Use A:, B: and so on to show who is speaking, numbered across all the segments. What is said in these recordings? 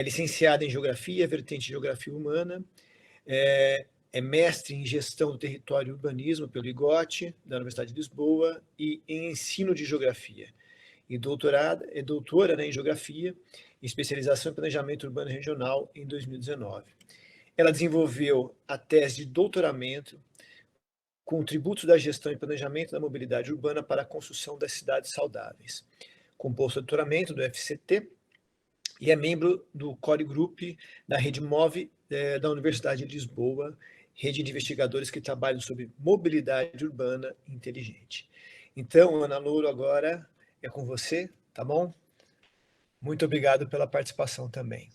A: É licenciada em Geografia, vertente de Geografia Humana, é mestre em Gestão do Território e Urbanismo pelo IGOT, da Universidade de Lisboa, e em Ensino de Geografia. E é doutora, né, em Geografia e especialização em Planejamento Urbano e Regional em 2019. Ela desenvolveu a tese de doutoramento com tributos da gestão e planejamento da mobilidade urbana para a construção das cidades saudáveis, com pós-doutoramento do FCT, e é membro do Core Group da Rede MOVE da Universidade de Lisboa, rede de investigadores que trabalham sobre mobilidade urbana inteligente. Então, Ana Louro, agora é com você, tá bom? Muito obrigado pela participação também.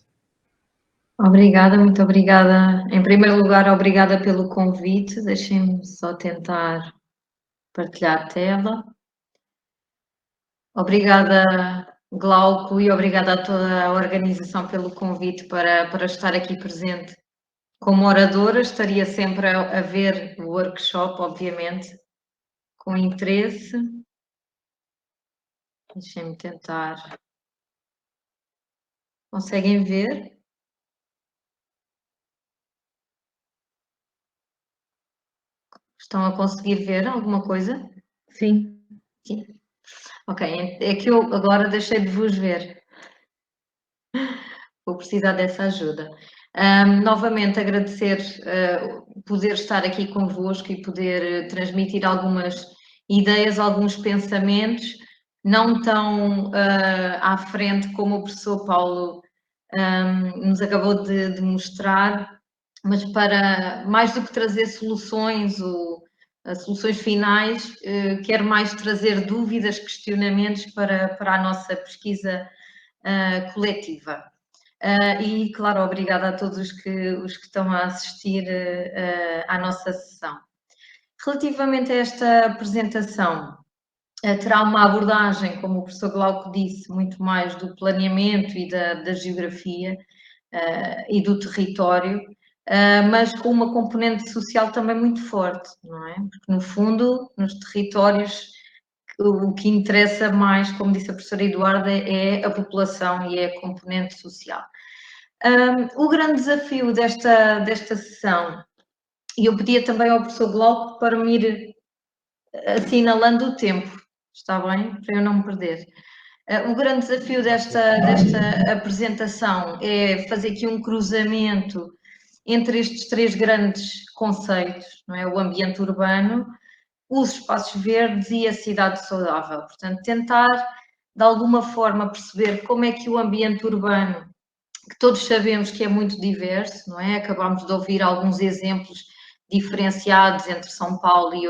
B: Obrigada, muito obrigada. Em primeiro lugar, obrigada pelo convite. Deixem-me só tentar partilhar a tela. Obrigada, Glauco, e obrigada a toda a organização pelo convite para estar aqui presente. Como oradora, estaria sempre a ver o workshop, obviamente, com interesse. Deixem-me tentar. Conseguem ver? Estão a conseguir ver alguma coisa?
C: Sim.
B: Sim. Ok, é que eu agora deixei de vos ver. Vou precisar dessa ajuda. Novamente agradecer poder estar aqui convosco e poder transmitir algumas ideias, alguns pensamentos, não tão à frente como o professor Paulo nos acabou de mostrar, mas para mais do que trazer soluções ou soluções finais, quero mais trazer dúvidas, questionamentos para a nossa pesquisa coletiva. E, claro, obrigada a todos os que estão a assistir à nossa sessão. Relativamente a esta apresentação, terá uma abordagem, como o professor Glauco disse, muito mais do planeamento e da geografia e do território, mas com uma componente social também muito forte, não é? Porque, no fundo, nos territórios, o que interessa mais, como disse a professora Eduarda, é a população e é a componente social. O grande desafio desta sessão, e eu pedia também ao professor Glauco para me ir assinalando o tempo, está bem? Para eu não me perder. O grande desafio desta apresentação é fazer aqui um cruzamento entre estes três grandes conceitos, não é? O ambiente urbano, os espaços verdes e a cidade saudável. Portanto, tentar, de alguma forma, perceber como é que o ambiente urbano, que todos sabemos que é muito diverso, não é? Acabámos de ouvir alguns exemplos diferenciados entre São Paulo e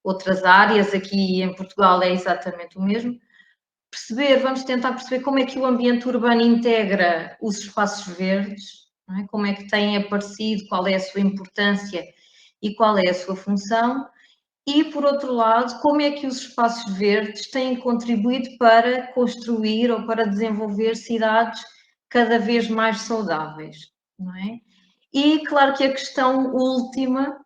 B: outras áreas, aqui em Portugal é exatamente o mesmo. Vamos tentar perceber como é que o ambiente urbano integra os espaços verdes, não é? Como é que têm aparecido, qual é a sua importância e qual é a sua função. E, por outro lado, como é que os espaços verdes têm contribuído para construir ou para desenvolver cidades cada vez mais saudáveis, não é? E, claro que a questão última,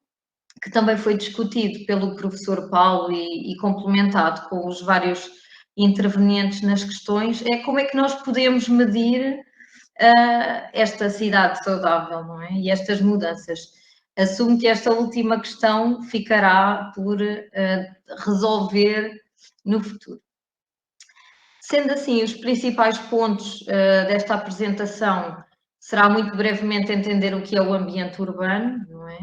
B: que também foi discutido pelo professor Paulo e complementado com os vários intervenientes nas questões, é como é que nós podemos medir esta cidade saudável, não é? E estas mudanças. Assumo que esta última questão ficará por resolver no futuro. Sendo assim, os principais pontos desta apresentação será muito brevemente entender o que é o ambiente urbano, não é?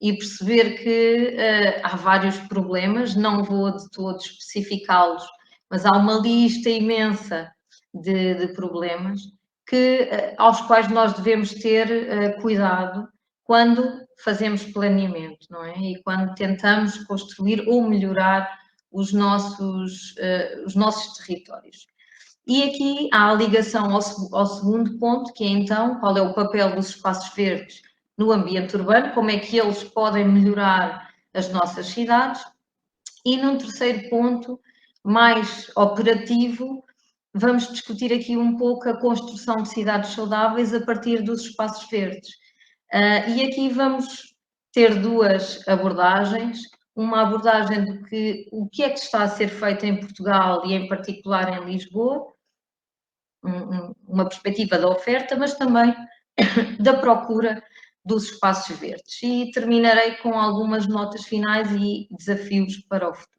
B: E perceber que há vários problemas, não vou de todos especificá-los, mas há uma lista imensa de problemas aos quais nós devemos ter cuidado quando fazemos planeamento, não é? E quando tentamos construir ou melhorar os nossos territórios. E aqui há a ligação ao segundo ponto, que é então qual é o papel dos espaços verdes no ambiente urbano, como é que eles podem melhorar as nossas cidades. E num terceiro ponto, mais operativo, vamos discutir aqui um pouco a construção de cidades saudáveis a partir dos espaços verdes. E aqui vamos ter duas abordagens. Uma abordagem do que o que é que está a ser feito em Portugal e em particular em Lisboa, uma perspectiva da oferta, mas também da procura dos espaços verdes. E terminarei com algumas notas finais e desafios para o futuro.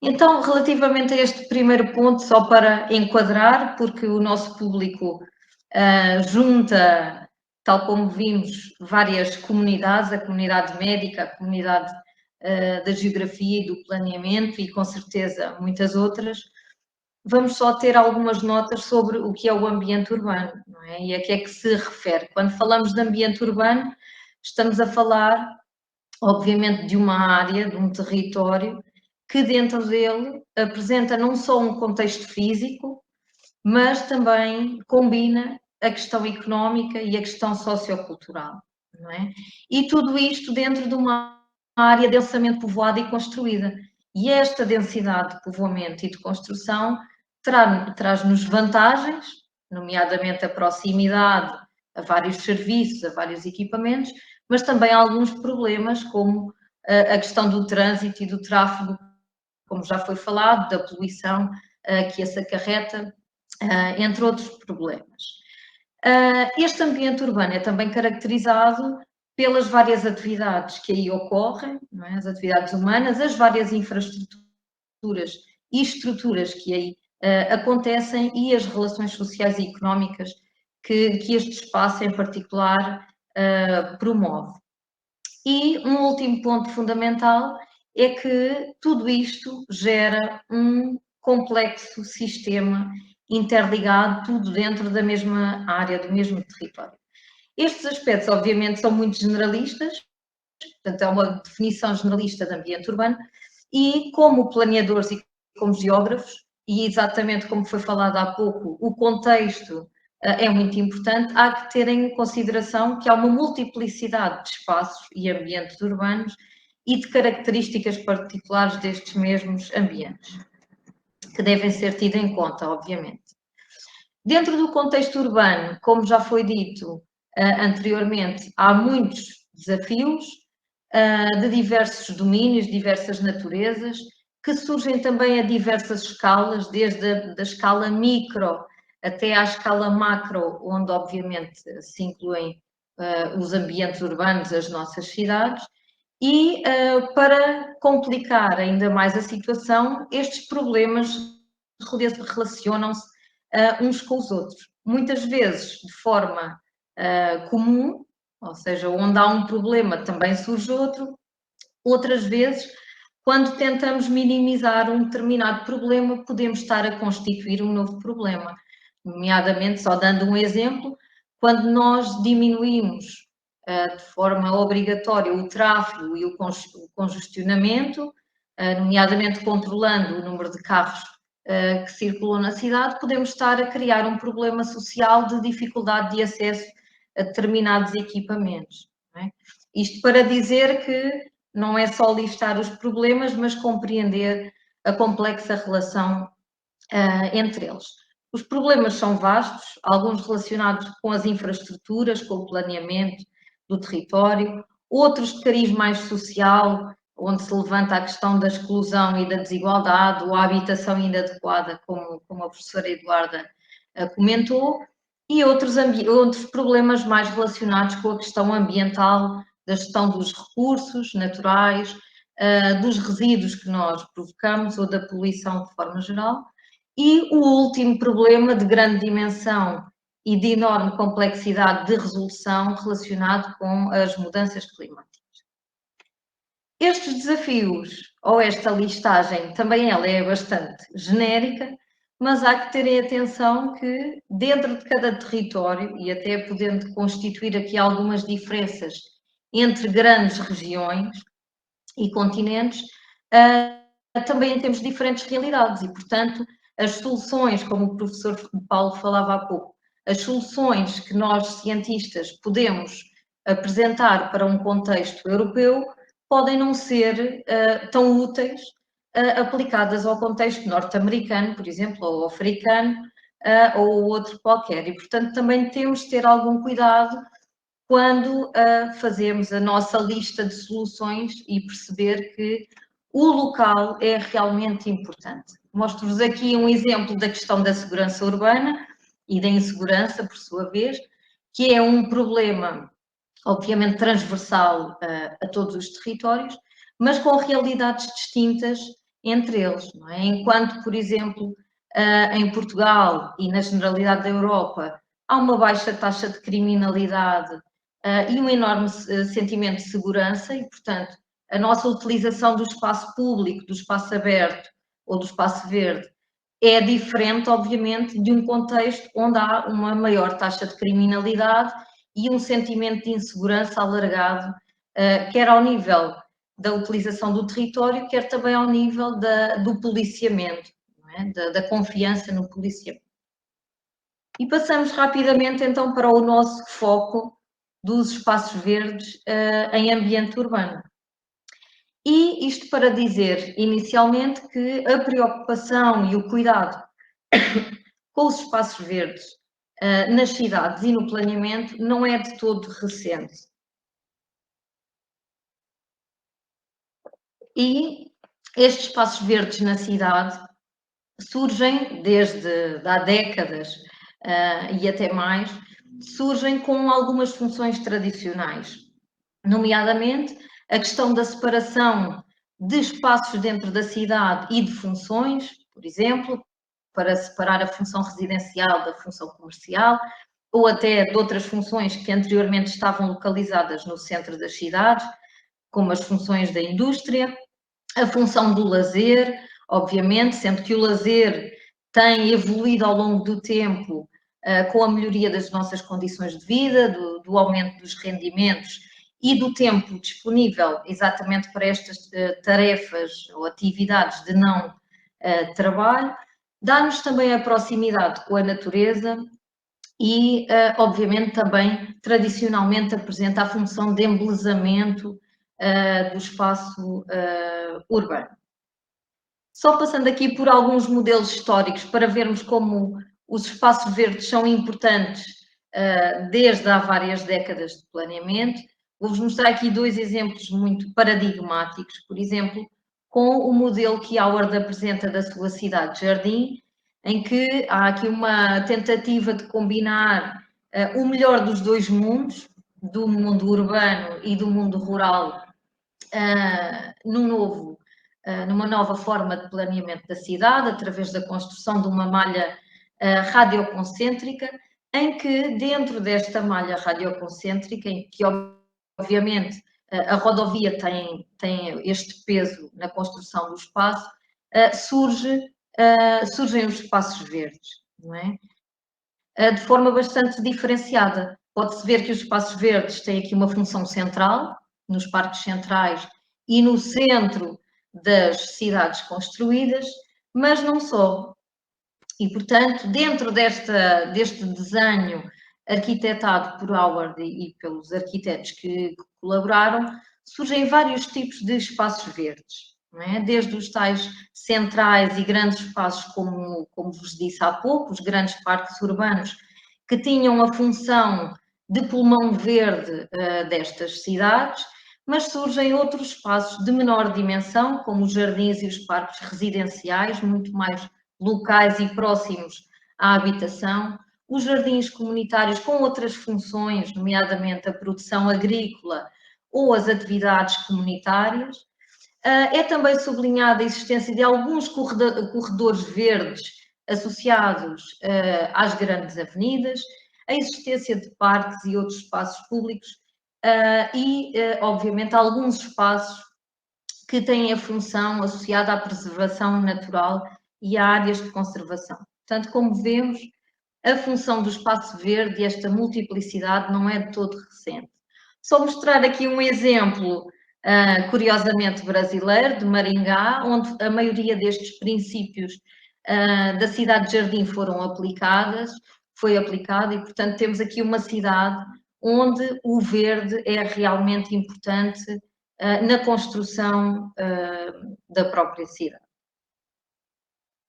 B: Então, relativamente a este primeiro ponto, só para enquadrar, porque o nosso público junta, tal como vimos, várias comunidades, a comunidade médica, a comunidade da geografia e do planeamento e, com certeza, muitas outras. Vamos só ter algumas notas sobre o que é o ambiente urbano, não é? E a que é que se refere. Quando falamos de ambiente urbano, estamos a falar, obviamente, de uma área, de um território, que dentro dele apresenta não só um contexto físico, mas também combina a questão económica e a questão sociocultural, não é? E tudo isto dentro de uma área densamente povoada e construída. E esta densidade de povoamento e de construção traz-nos vantagens, nomeadamente a proximidade a vários serviços, a vários equipamentos, mas também alguns problemas, como a questão do trânsito e do tráfego, como já foi falado, da poluição que esse acarreta, entre outros problemas. Este ambiente urbano é também caracterizado pelas várias atividades que aí ocorrem, não é? As atividades humanas, as várias infraestruturas e estruturas que aí acontecem e as relações sociais e económicas que este espaço em particular promove. E um último ponto fundamental é que tudo isto gera um complexo sistema interligado, tudo dentro da mesma área, do mesmo território. Estes aspectos, obviamente, são muito generalistas, portanto, é uma definição generalista de ambiente urbano, e como planeadores e como geógrafos, e exatamente como foi falado há pouco, o contexto é muito importante, há que ter em consideração que há uma multiplicidade de espaços e ambientes urbanos e de características particulares destes mesmos ambientes, que devem ser tidas em conta, obviamente. Dentro do contexto urbano, como já foi dito anteriormente, há muitos desafios de diversos domínios, diversas naturezas, que surgem também a diversas escalas, desde a escala micro até à escala macro, onde obviamente se incluem os ambientes urbanos, as nossas cidades, e para complicar ainda mais a situação, estes problemas relacionam-se uns com os outros. Muitas vezes de forma comum, ou seja, onde há um problema também surge outro, outras vezes, quando tentamos minimizar um determinado problema, podemos estar a constituir um novo problema. Nomeadamente, só dando um exemplo, quando nós diminuímos de forma obrigatória o tráfego e o congestionamento, nomeadamente controlando o número de carros que circulam na cidade, podemos estar a criar um problema social de dificuldade de acesso a determinados equipamentos. Não é? Isto para dizer que não é só listar os problemas, mas compreender a complexa relação entre eles. Os problemas são vastos, alguns relacionados com as infraestruturas, com o planeamento do território, outros de cariz mais social, onde se levanta a questão da exclusão e da desigualdade, ou a habitação inadequada, como a professora Eduarda comentou, e outros problemas mais relacionados com a questão ambiental, da gestão dos recursos naturais, dos resíduos que nós provocamos ou da poluição de forma geral. E o último problema de grande dimensão e de enorme complexidade de resolução relacionado com as mudanças climáticas. Estes desafios, ou esta listagem, também ela é bastante genérica, mas há que terem atenção que dentro de cada território, e até podendo constituir aqui algumas diferenças entre grandes regiões e continentes, também temos diferentes realidades e, portanto, as soluções, como o professor Paulo falava há pouco, as soluções que nós, cientistas, podemos apresentar para um contexto europeu podem não ser tão úteis aplicadas ao contexto norte-americano, por exemplo, ou africano, ou outro qualquer. E, portanto, também temos de ter algum cuidado quando fazemos a nossa lista de soluções e perceber que o local é realmente importante. Mostro-vos aqui um exemplo da questão da segurança urbana e da insegurança, por sua vez, que é um problema, obviamente, transversal a todos os territórios, mas com realidades distintas entre eles, não é? Enquanto, por exemplo, em Portugal e na generalidade da Europa, há uma baixa taxa de criminalidade e um enorme sentimento de segurança e, portanto, a nossa utilização do espaço público, do espaço aberto ou do espaço verde é diferente, obviamente, de um contexto onde há uma maior taxa de criminalidade e um sentimento de insegurança alargado, quer ao nível da utilização do território, quer também ao nível do policiamento, não é? da confiança no policiamento. E passamos rapidamente então para o nosso foco dos espaços verdes em ambiente urbano. E isto para dizer, inicialmente, que a preocupação e o cuidado com os espaços verdes nas cidades e no planeamento não é de todo recente. E estes espaços verdes na cidade surgem desde há décadas e até mais, surgem com algumas funções tradicionais, nomeadamente a questão da separação de espaços dentro da cidade e de funções, por exemplo, para separar a função residencial da função comercial, ou até de outras funções que anteriormente estavam localizadas no centro das cidades, como as funções da indústria, a função do lazer, obviamente, sendo que o lazer tem evoluído ao longo do tempo com a melhoria das nossas condições de vida, do aumento dos rendimentos e do tempo disponível exatamente para estas tarefas ou atividades de não trabalho, dá-nos também a proximidade com a natureza e, obviamente, também tradicionalmente apresenta a função de embelezamento do espaço urbano. Só passando aqui por alguns modelos históricos para vermos como os espaços verdes são importantes desde há várias décadas de planeamento. Vou-vos mostrar aqui dois exemplos muito paradigmáticos, por exemplo, com o modelo que Howard apresenta da sua cidade-jardim, em que há aqui uma tentativa de combinar o melhor dos dois mundos, do mundo urbano e do mundo rural, numa nova forma de planeamento da cidade, através da construção de uma malha radioconcêntrica, em que dentro desta malha radioconcêntrica, em que obviamente a rodovia tem este peso na construção do espaço, surgem os espaços verdes, não é? De forma bastante diferenciada. Pode-se ver que os espaços verdes têm aqui uma função central, nos parques centrais e no centro das cidades construídas, mas não só. E, portanto, dentro deste desenho arquitetado por Howard e pelos arquitetos que colaboraram, surgem vários tipos de espaços verdes, não é? Desde os tais centrais e grandes espaços, como vos disse há pouco, os grandes parques urbanos, que tinham a função de pulmão verde destas cidades, mas surgem outros espaços de menor dimensão, como os jardins e os parques residenciais, muito mais locais e próximos à habitação, os jardins comunitários com outras funções, nomeadamente a produção agrícola ou as atividades comunitárias. É também sublinhada a existência de alguns corredores verdes associados às grandes avenidas, a existência de parques e outros espaços públicos obviamente, alguns espaços que têm a função associada à preservação natural e a áreas de conservação. Portanto, como vemos, a função do espaço verde e esta multiplicidade não é de todo recente. Só mostrar aqui um exemplo, curiosamente brasileiro, de Maringá, onde a maioria destes princípios da cidade de jardim foi aplicada e, portanto, temos aqui uma cidade onde o verde é realmente importante na construção da própria cidade.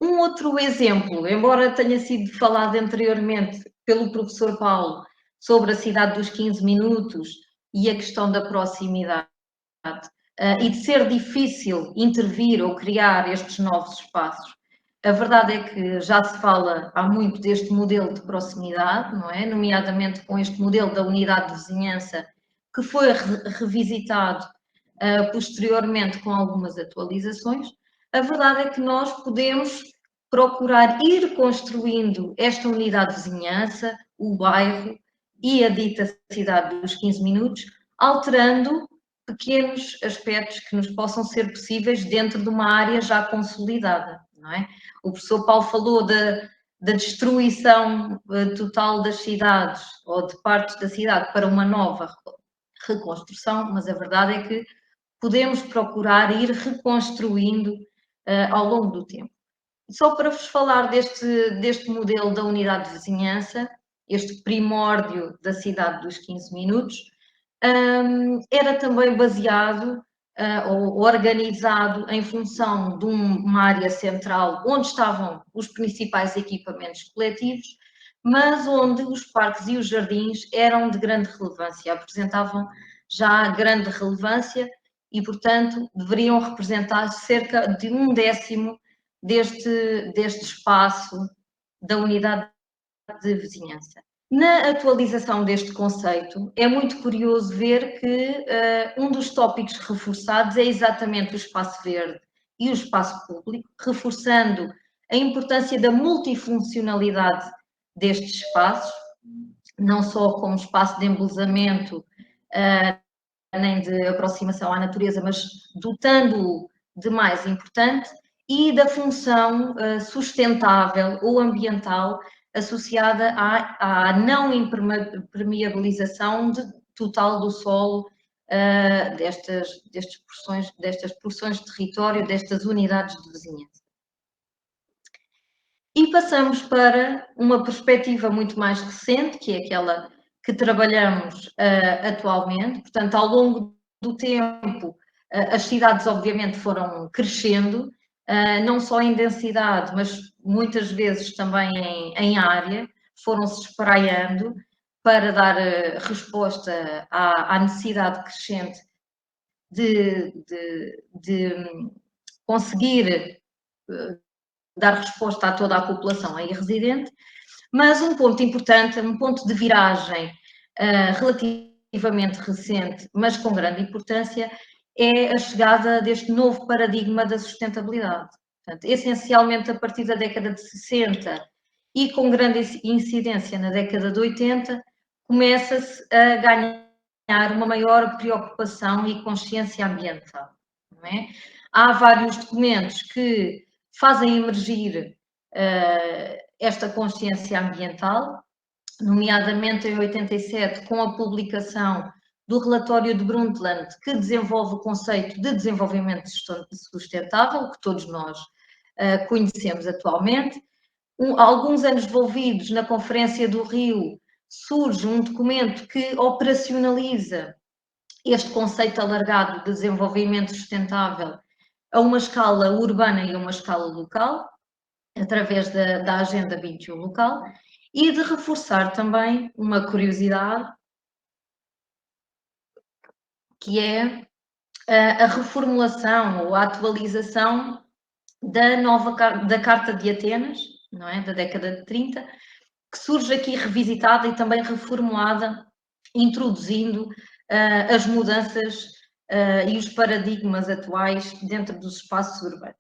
B: Um outro exemplo, embora tenha sido falado anteriormente pelo professor Paulo sobre a cidade dos 15 minutos e a questão da proximidade e de ser difícil intervir ou criar estes novos espaços, A verdade é que já se fala há muito deste modelo de proximidade, não é? Nomeadamente com este modelo da unidade de vizinhança, que foi revisitado posteriormente com algumas atualizações. A verdade é que nós podemos procurar ir construindo esta unidade de vizinhança, o bairro e a dita cidade dos 15 minutos, alterando pequenos aspectos que nos possam ser possíveis dentro de uma área já consolidada, não é? O professor Paulo falou da destruição total das cidades ou de partes da cidade para uma nova reconstrução, mas a verdade é que podemos procurar ir reconstruindo ao longo do tempo. Só para vos falar deste modelo da unidade de vizinhança, este primórdio da cidade dos 15 minutos, era também baseado ou organizado em função de uma área central onde estavam os principais equipamentos coletivos, mas onde os parques e os jardins eram de grande relevância, apresentavam já grande relevância e, portanto, deveriam representar cerca de 1/10 deste espaço da unidade de vizinhança. Na atualização deste conceito, é muito curioso ver que um dos tópicos reforçados é exatamente o espaço verde e o espaço público, reforçando a importância da multifuncionalidade destes espaços, não só como espaço de embelezamento, nem de aproximação à natureza, mas dotando-o de mais importante, e da função sustentável ou ambiental associada à não impermeabilização total do solo destas porções de território, destas unidades de vizinhança. E passamos para uma perspectiva muito mais recente, que é aquela que trabalhamos atualmente. Portanto, ao longo do tempo, as cidades obviamente foram crescendo, não só em densidade, mas muitas vezes também em área, foram-se espraiando para dar resposta à necessidade crescente de conseguir dar resposta a toda a população aí residente, mas um ponto importante, um ponto de viragem relativamente recente, mas com grande importância, é a chegada deste novo paradigma da sustentabilidade. Portanto, essencialmente a partir da década de 60 e com grande incidência na década de 80, começa-se a ganhar uma maior preocupação e consciência ambiental. Não é? Há vários documentos que fazem emergir esta consciência ambiental, nomeadamente em 87, com a publicação do relatório de Brundtland, que desenvolve o conceito de desenvolvimento sustentável, que todos nós conhecemos atualmente. Alguns anos envolvidos na Conferência do Rio, surge um documento que operacionaliza este conceito alargado de desenvolvimento sustentável a uma escala urbana e a uma escala local, através da Agenda 21 local, e de reforçar também uma curiosidade, que é a reformulação ou a atualização da Carta de Atenas, não é? Da década de 30, que surge aqui revisitada e também reformulada, introduzindo as mudanças e os paradigmas atuais dentro dos espaços urbanos.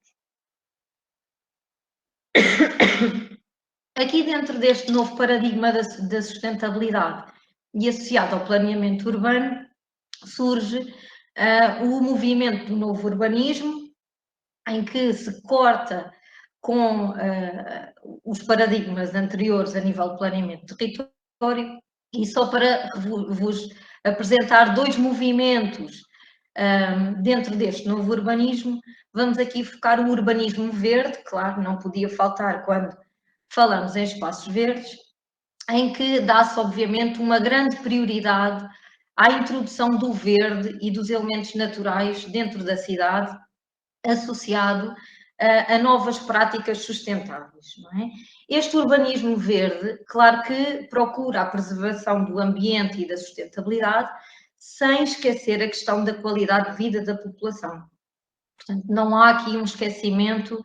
B: Aqui dentro deste novo paradigma da sustentabilidade e associado ao planeamento urbano, surge o movimento do novo urbanismo, em que se corta com os paradigmas anteriores a nível de planeamento de território, e só para vos apresentar dois movimentos dentro deste novo urbanismo, vamos aqui focar o urbanismo verde, claro, não podia faltar quando falamos em espaços verdes, em que dá-se obviamente uma grande prioridade à introdução do verde e dos elementos naturais dentro da cidade, associado a novas práticas sustentáveis. Não é? Este urbanismo verde, claro que procura a preservação do ambiente e da sustentabilidade, sem esquecer a questão da qualidade de vida da população. Portanto, não há aqui um esquecimento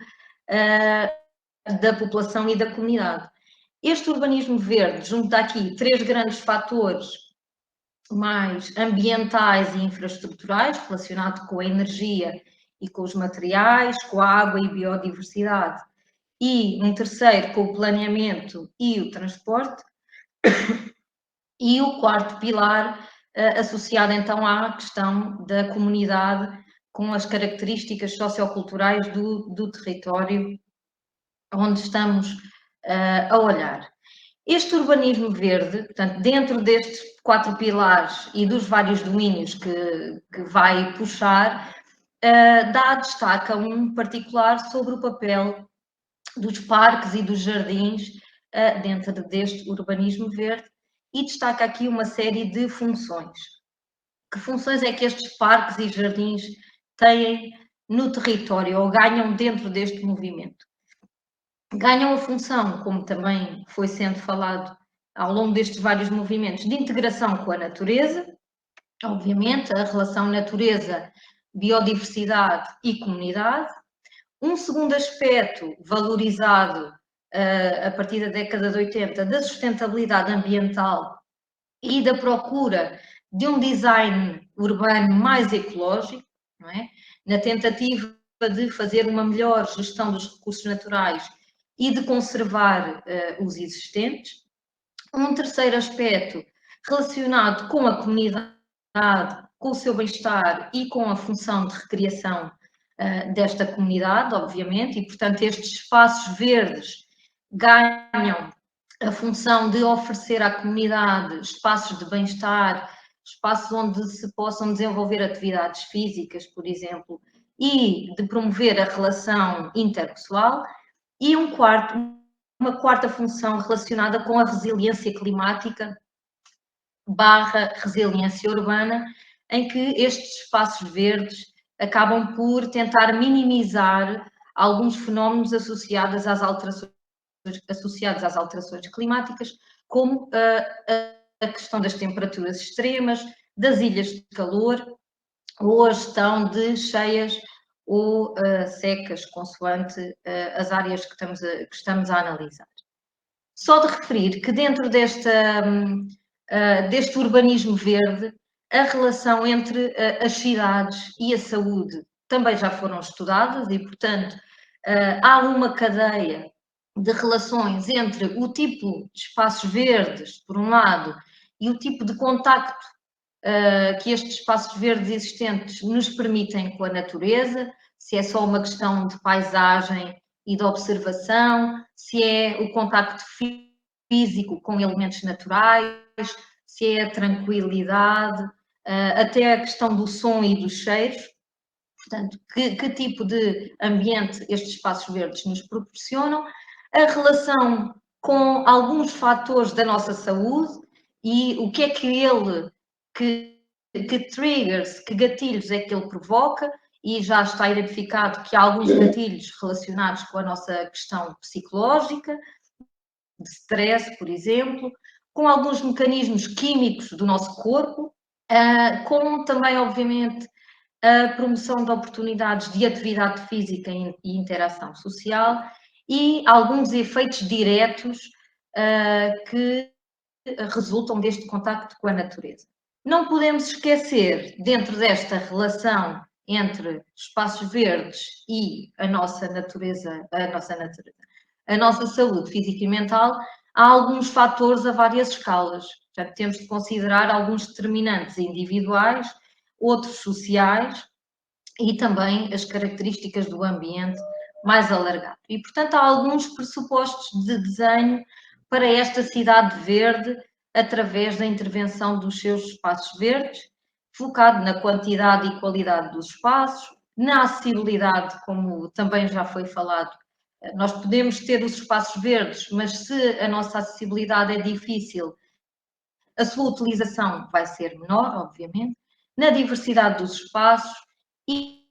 B: da população e da comunidade. Este urbanismo verde junta aqui 3 grandes fatores mais ambientais e infraestruturais, relacionado com a energia e com os materiais, com a água e biodiversidade, e um terceiro com o planeamento e o transporte, e o quarto pilar associado então à questão da comunidade com as características socioculturais do território onde estamos a olhar. Este urbanismo verde, portanto, dentro destes 4 pilares e dos vários domínios que vai puxar, dá destaque a um particular sobre o papel dos parques e dos jardins dentro deste urbanismo verde e destaca aqui uma série de funções. Que funções é que estes parques e jardins têm no território ou ganham dentro deste movimento? Ganham a função, como também foi sendo falado ao longo destes vários movimentos, de integração com a natureza, obviamente, a relação natureza, biodiversidade e comunidade. Um segundo aspecto valorizado a partir da década de 80, da sustentabilidade ambiental e da procura de um design urbano mais ecológico, não é? Na tentativa de fazer uma melhor gestão dos recursos naturais e de conservar os existentes. Um terceiro aspecto relacionado com a comunidade, com o seu bem-estar e com a função de recriação desta comunidade, obviamente, e portanto estes espaços verdes ganham a função de oferecer à comunidade espaços de bem-estar, espaços onde se possam desenvolver atividades físicas, por exemplo, e de promover a relação interpessoal. E uma quarta função relacionada com a resiliência climática / resiliência urbana, em que estes espaços verdes acabam por tentar minimizar alguns fenómenos associados às alterações climáticas, como a questão das temperaturas extremas, das ilhas de calor ou a gestão de cheias ou secas, consoante as áreas que estamos a analisar. Só de referir que dentro deste urbanismo verde, a relação entre as cidades e a saúde também já foram estudadas e, portanto, há uma cadeia de relações entre o tipo de espaços verdes, por um lado, e o tipo de contacto que estes espaços verdes existentes nos permitem com a natureza, se é só uma questão de paisagem e de observação, se é o contacto físico com elementos naturais, se é a tranquilidade, até a questão do som e dos cheiros. Portanto, que tipo de ambiente estes espaços verdes nos proporcionam, a relação com alguns fatores da nossa saúde e o que é que triggers, que gatilhos é que ele provoca, e já está identificado que há alguns gatilhos relacionados com a nossa questão psicológica, de stress, por exemplo, com alguns mecanismos químicos do nosso corpo, com também, obviamente, a promoção de oportunidades de atividade física e interação social e alguns efeitos diretos que resultam deste contacto com a natureza. Não podemos esquecer, dentro desta relação entre espaços verdes e a nossa saúde física e mental, há alguns fatores a várias escalas. Portanto, temos de considerar alguns determinantes individuais, outros sociais e também as características do ambiente mais alargado. E, portanto, há alguns pressupostos de desenho para esta cidade verde através da intervenção dos seus espaços verdes, focado na quantidade e qualidade dos espaços, na acessibilidade, como também já foi falado. Nós podemos ter os espaços verdes, mas se a nossa acessibilidade é difícil, a sua utilização vai ser menor, obviamente, na diversidade dos espaços e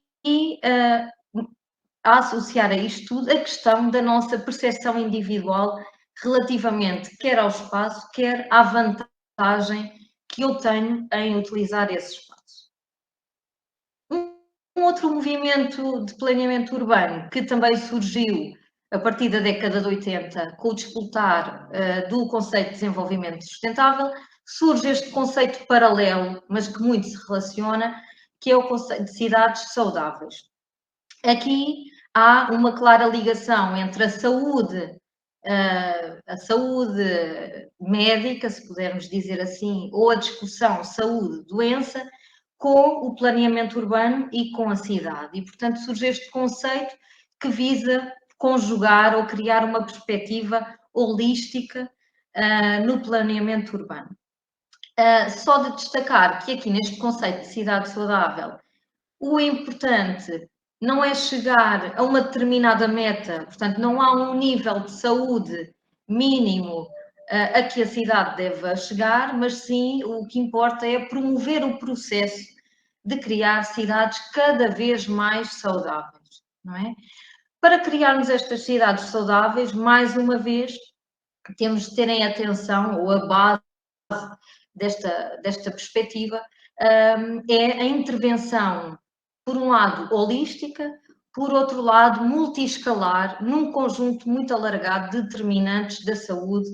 B: a associar a isto tudo a questão da nossa percepção individual relativamente quer ao espaço, quer à vantagem que eu tenho em utilizar esse espaço. Um outro movimento de planeamento urbano que também surgiu a partir da década de 80, com o despoletar do conceito de desenvolvimento sustentável, surge este conceito paralelo, mas que muito se relaciona, que é o conceito de cidades saudáveis. Aqui há uma clara ligação entre a saúde médica, se pudermos dizer assim, ou a discussão saúde-doença, com o planeamento urbano e com a cidade. E, portanto, surge este conceito que visa conjugar ou criar uma perspectiva holística no planeamento urbano. Só de destacar que aqui neste conceito de cidade saudável, o importante não é chegar a uma determinada meta, portanto, não há um nível de saúde mínimo a que a cidade deve chegar, mas sim o que importa é promover o processo de criar cidades cada vez mais saudáveis, não é? Para criarmos estas cidades saudáveis, mais uma vez, temos de ter em atenção, ou a base desta perspectiva, é a intervenção, por um lado, holística, por outro lado, multiescalar, num conjunto muito alargado de determinantes da saúde,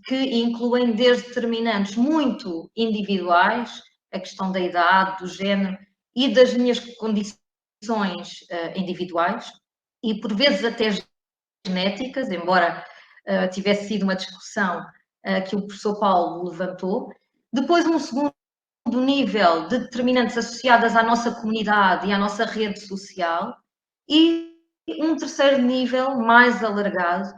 B: que incluem desde determinantes muito individuais, a questão da idade, do género e das minhas condições individuais, e por vezes até genéticas, embora tivesse sido uma discussão que o professor Paulo levantou. Depois, um segundo nível de determinantes associadas à nossa comunidade e à nossa rede social. E um terceiro nível mais alargado,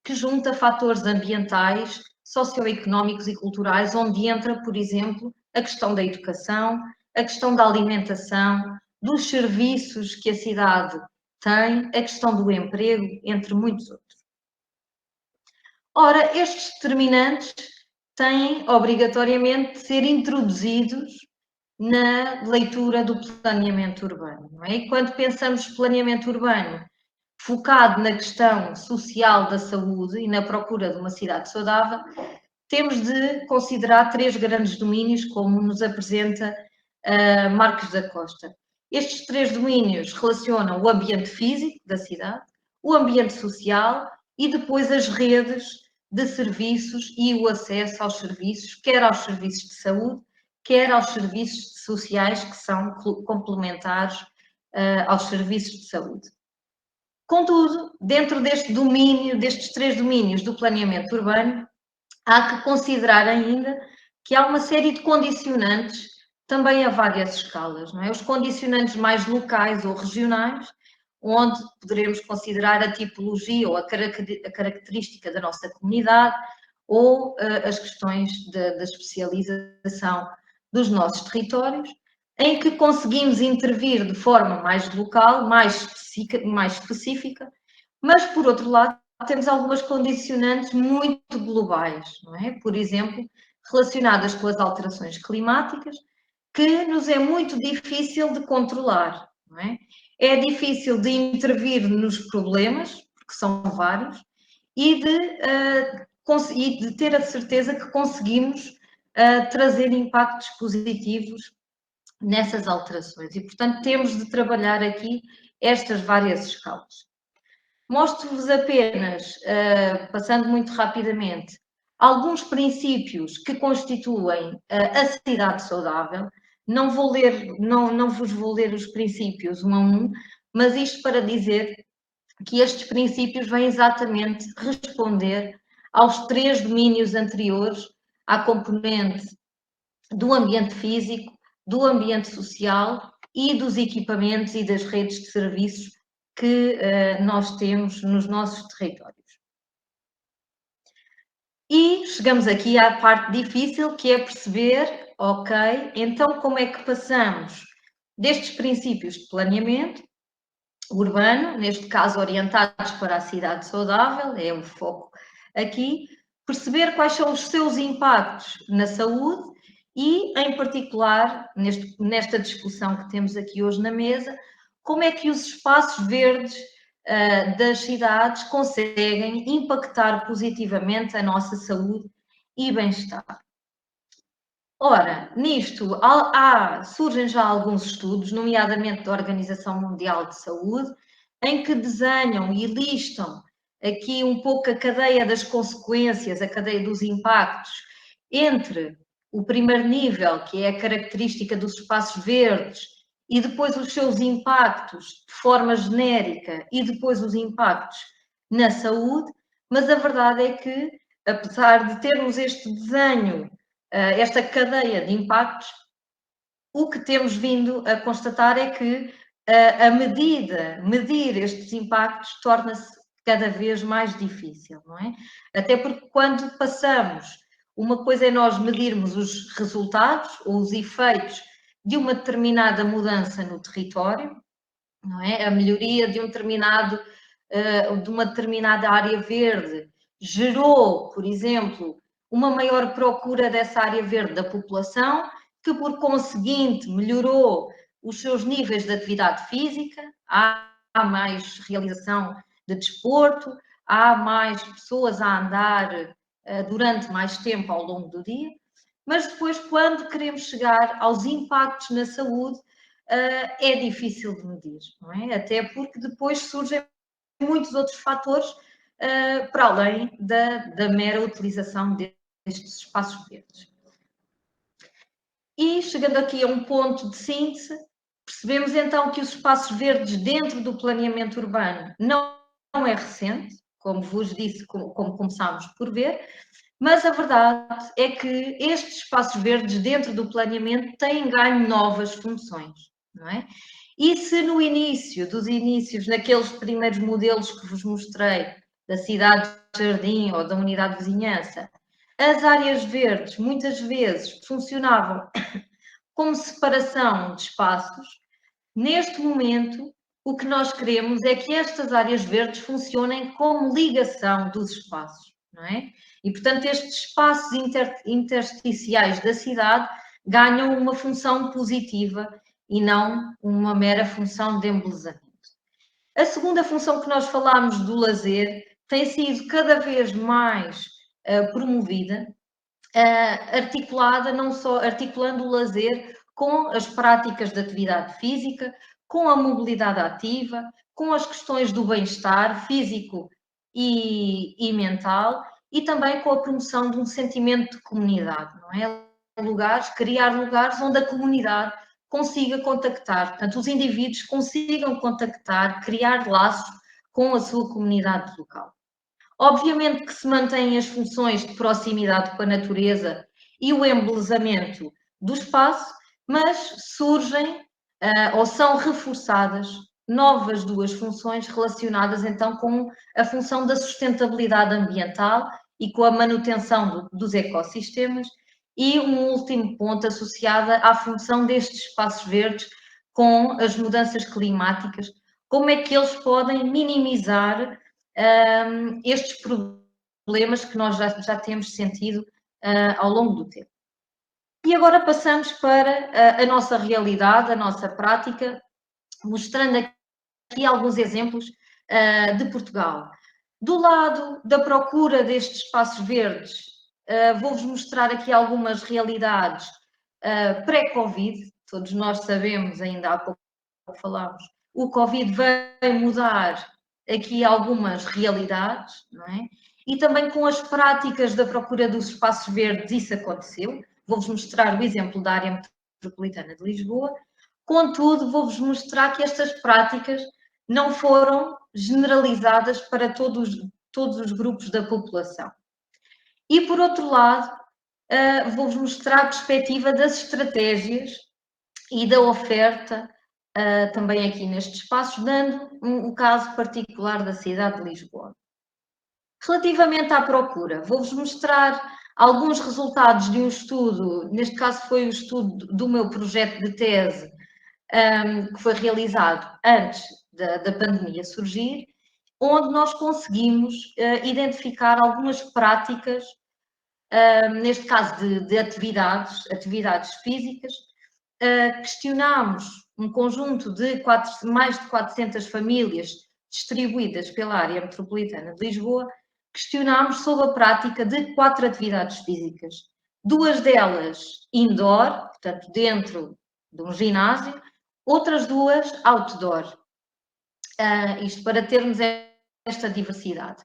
B: que junta fatores ambientais, socioeconómicos e culturais, onde entra, por exemplo, a questão da educação, a questão da alimentação, dos serviços que a cidade tem, a questão do emprego, entre muitos outros. Ora, estes determinantes têm obrigatoriamente de ser introduzidos na leitura do planeamento urbano, não é? E quando pensamos planeamento urbano focado na questão social da saúde e na procura de uma cidade saudável, temos de considerar 3 grandes domínios, como nos apresenta Marcos da Costa. Estes 3 domínios relacionam o ambiente físico da cidade, o ambiente social e depois as redes de serviços e o acesso aos serviços, quer aos serviços de saúde, quer aos serviços sociais que são complementares aos serviços de saúde. Contudo, dentro deste domínio, destes 3 domínios do planeamento urbano, há que considerar ainda que há uma série de condicionantes, também a várias escalas, não é? Os condicionantes mais locais ou regionais, onde poderemos considerar a tipologia ou a característica da nossa comunidade ou as questões da especialização dos nossos territórios, em que conseguimos intervir de forma mais local, mais específica, mas, por outro lado, temos algumas condicionantes muito globais, não é? Por exemplo, relacionadas com as alterações climáticas, que nos é muito difícil de controlar, não é? É difícil de intervir nos problemas, porque são vários, e de ter a certeza que conseguimos trazer impactos positivos nessas alterações. E, portanto, temos de trabalhar aqui estas várias escalas. Mostro-vos apenas, passando muito rapidamente, alguns princípios que constituem a cidade saudável. Não vos vou ler os princípios um a um, mas isto para dizer que estes princípios vêm exatamente responder aos 3 domínios anteriores, à componente do ambiente físico, do ambiente social e dos equipamentos e das redes de serviços que nós temos nos nossos territórios. E chegamos aqui à parte difícil, que é perceber, ok, então como é que passamos destes princípios de planeamento urbano, neste caso orientados para a cidade saudável, é o foco aqui, perceber quais são os seus impactos na saúde e, em particular, nesta discussão que temos aqui hoje na mesa, como é que os espaços verdes das cidades conseguem impactar positivamente a nossa saúde e bem-estar. Ora, nisto surgem já alguns estudos, nomeadamente da Organização Mundial de Saúde, em que desenham e listam aqui um pouco a cadeia das consequências, a cadeia dos impactos, entre o primeiro nível, que é a característica dos espaços verdes, e depois os seus impactos de forma genérica, e depois os impactos na saúde, mas a verdade é que, apesar de termos este desenho, esta cadeia de impactos, o que temos vindo a constatar é que medir estes impactos torna-se cada vez mais difícil, não é? Até porque quando passamos, uma coisa é nós medirmos os resultados ou os efeitos de uma determinada mudança no território, não é? A melhoria de de uma determinada área verde gerou, por exemplo, uma maior procura dessa área verde da população, que por conseguinte melhorou os seus níveis de atividade física, há mais realização de desporto, há mais pessoas a andar durante mais tempo ao longo do dia, mas depois, quando queremos chegar aos impactos na saúde, é difícil de medir, não é? Até porque depois surgem muitos outros fatores para além da mera utilização destes espaços verdes. E chegando aqui a um ponto de síntese, percebemos então que os espaços verdes dentro do planeamento urbano não é recente, como vos disse, como começámos por ver, mas a verdade é que estes espaços verdes dentro do planeamento têm ganho novas funções, não é? E se no início dos inícios, naqueles primeiros modelos que vos mostrei, da cidade-jardim ou da unidade de vizinhança, as áreas verdes muitas vezes funcionavam como separação de espaços, neste momento o que nós queremos é que estas áreas verdes funcionem como ligação dos espaços, não é? E, portanto, estes espaços intersticiais da cidade ganham uma função positiva e não uma mera função de embelezamento. A segunda função que nós falámos do lazer tem sido cada vez mais promovida, articulada, não só articulando o lazer com as práticas de atividade física, com a mobilidade ativa, com as questões do bem-estar físico e mental, e também com a promoção de um sentimento de comunidade, não é? Criar lugares onde a comunidade consiga contactar, portanto, os indivíduos consigam contactar, criar laços com a sua comunidade local. Obviamente que se mantêm as funções de proximidade com a natureza e o embelezamento do espaço, mas surgem ou são reforçadas novas duas funções relacionadas então com a função da sustentabilidade ambiental e com a manutenção dos ecossistemas, e um último ponto associado à função destes espaços verdes com as mudanças climáticas, como é que eles podem minimizar estes problemas que nós já temos sentido ao longo do tempo. E agora passamos para a nossa realidade, a nossa prática, mostrando aqui alguns exemplos de Portugal. Do lado da procura destes espaços verdes, vou-vos mostrar aqui algumas realidades pré-Covid. Todos nós sabemos, ainda há pouco falámos, o Covid veio mudar aqui algumas realidades, não é? E também com as práticas da procura dos espaços verdes isso aconteceu. Vou-vos mostrar o exemplo da área metropolitana de Lisboa. Contudo, vou-vos mostrar que estas práticas não foram generalizadas para todos os grupos da população. E, por outro lado, vou-vos mostrar a perspectiva das estratégias e da oferta também aqui nestes espaços, dando um caso particular da cidade de Lisboa. Relativamente à procura, vou-vos mostrar alguns resultados de um estudo, neste caso foi o estudo do meu projeto de tese, que foi realizado antes da pandemia surgir, onde nós conseguimos identificar algumas práticas, neste caso de atividades físicas. Questionámos um conjunto de mais de 400 famílias distribuídas pela área metropolitana de Lisboa, questionámos sobre a prática de 4 atividades físicas. 2 delas indoor, portanto dentro de um ginásio, outras 2 outdoor. Isto para termos esta diversidade.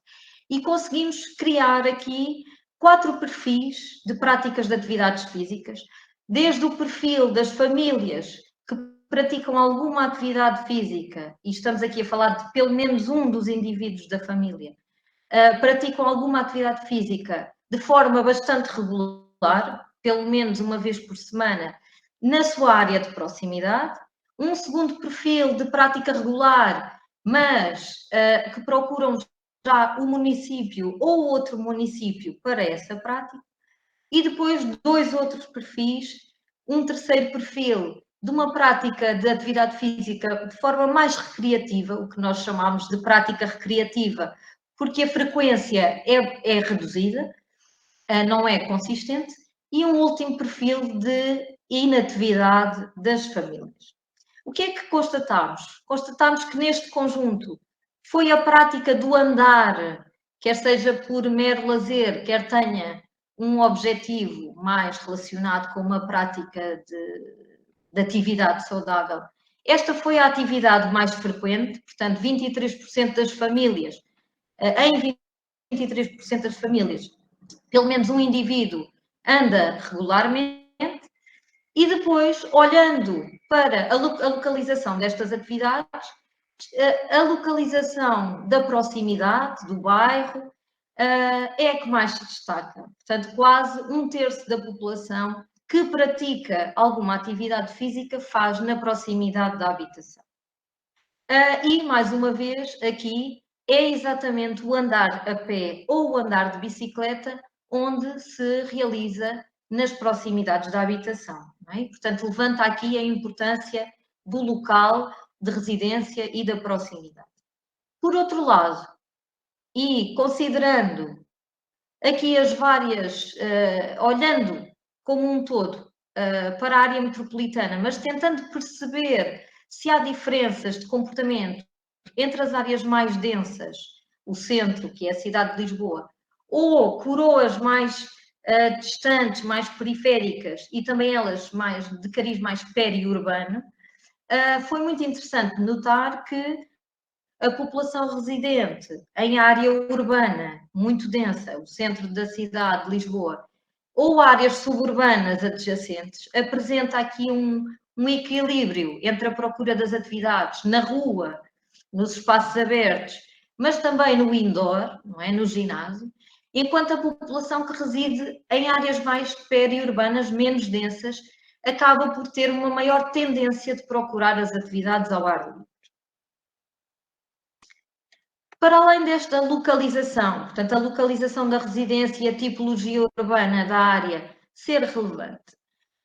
B: E conseguimos criar aqui 4 perfis de práticas de atividades físicas, desde o perfil das famílias que praticam alguma atividade física, e estamos aqui a falar de pelo menos um dos indivíduos da família, praticam alguma atividade física de forma bastante regular, pelo menos uma vez por semana, na sua área de proximidade. Um segundo perfil de prática regular, mas que procuram já o município ou outro município para essa prática. E depois 2 outros perfis, um terceiro perfil de uma prática de atividade física de forma mais recreativa, o que nós chamamos de prática recreativa, porque a frequência é reduzida, não é consistente, e um último perfil de inatividade das famílias. O que é que constatamos? Constatamos que neste conjunto foi a prática do andar, quer seja por mero lazer, quer tenha um objetivo mais relacionado com uma prática de atividade saudável. Esta foi a atividade mais frequente, portanto, 23% das famílias, em 23% das famílias, pelo menos um indivíduo anda regularmente. E depois, olhando para a localização destas atividades, a localização da proximidade, do bairro, é a que mais se destaca. Portanto, quase 1/3 da população que pratica alguma atividade física faz na proximidade da habitação. E, mais uma vez, aqui é exatamente o andar a pé ou o andar de bicicleta onde se realiza nas proximidades da habitação. Não é? Portanto, levanta aqui a importância do local de residência e da proximidade. Por outro lado, e considerando aqui as várias, olhando como um todo para a área metropolitana, mas tentando perceber se há diferenças de comportamento entre as áreas mais densas, o centro, que é a cidade de Lisboa, ou coroas mais distantes, mais periféricas e também elas mais de cariz mais periurbano, foi muito interessante notar que a população residente em área urbana muito densa, o centro da cidade de Lisboa, ou áreas suburbanas adjacentes, apresenta aqui um equilíbrio entre a procura das atividades na rua, nos espaços abertos, mas também no indoor, não é? No ginásio, enquanto a população que reside em áreas mais periurbanas, menos densas, acaba por ter uma maior tendência de procurar as atividades ao ar livre. Para além desta localização, portanto, a localização da residência e a tipologia urbana da área ser relevante,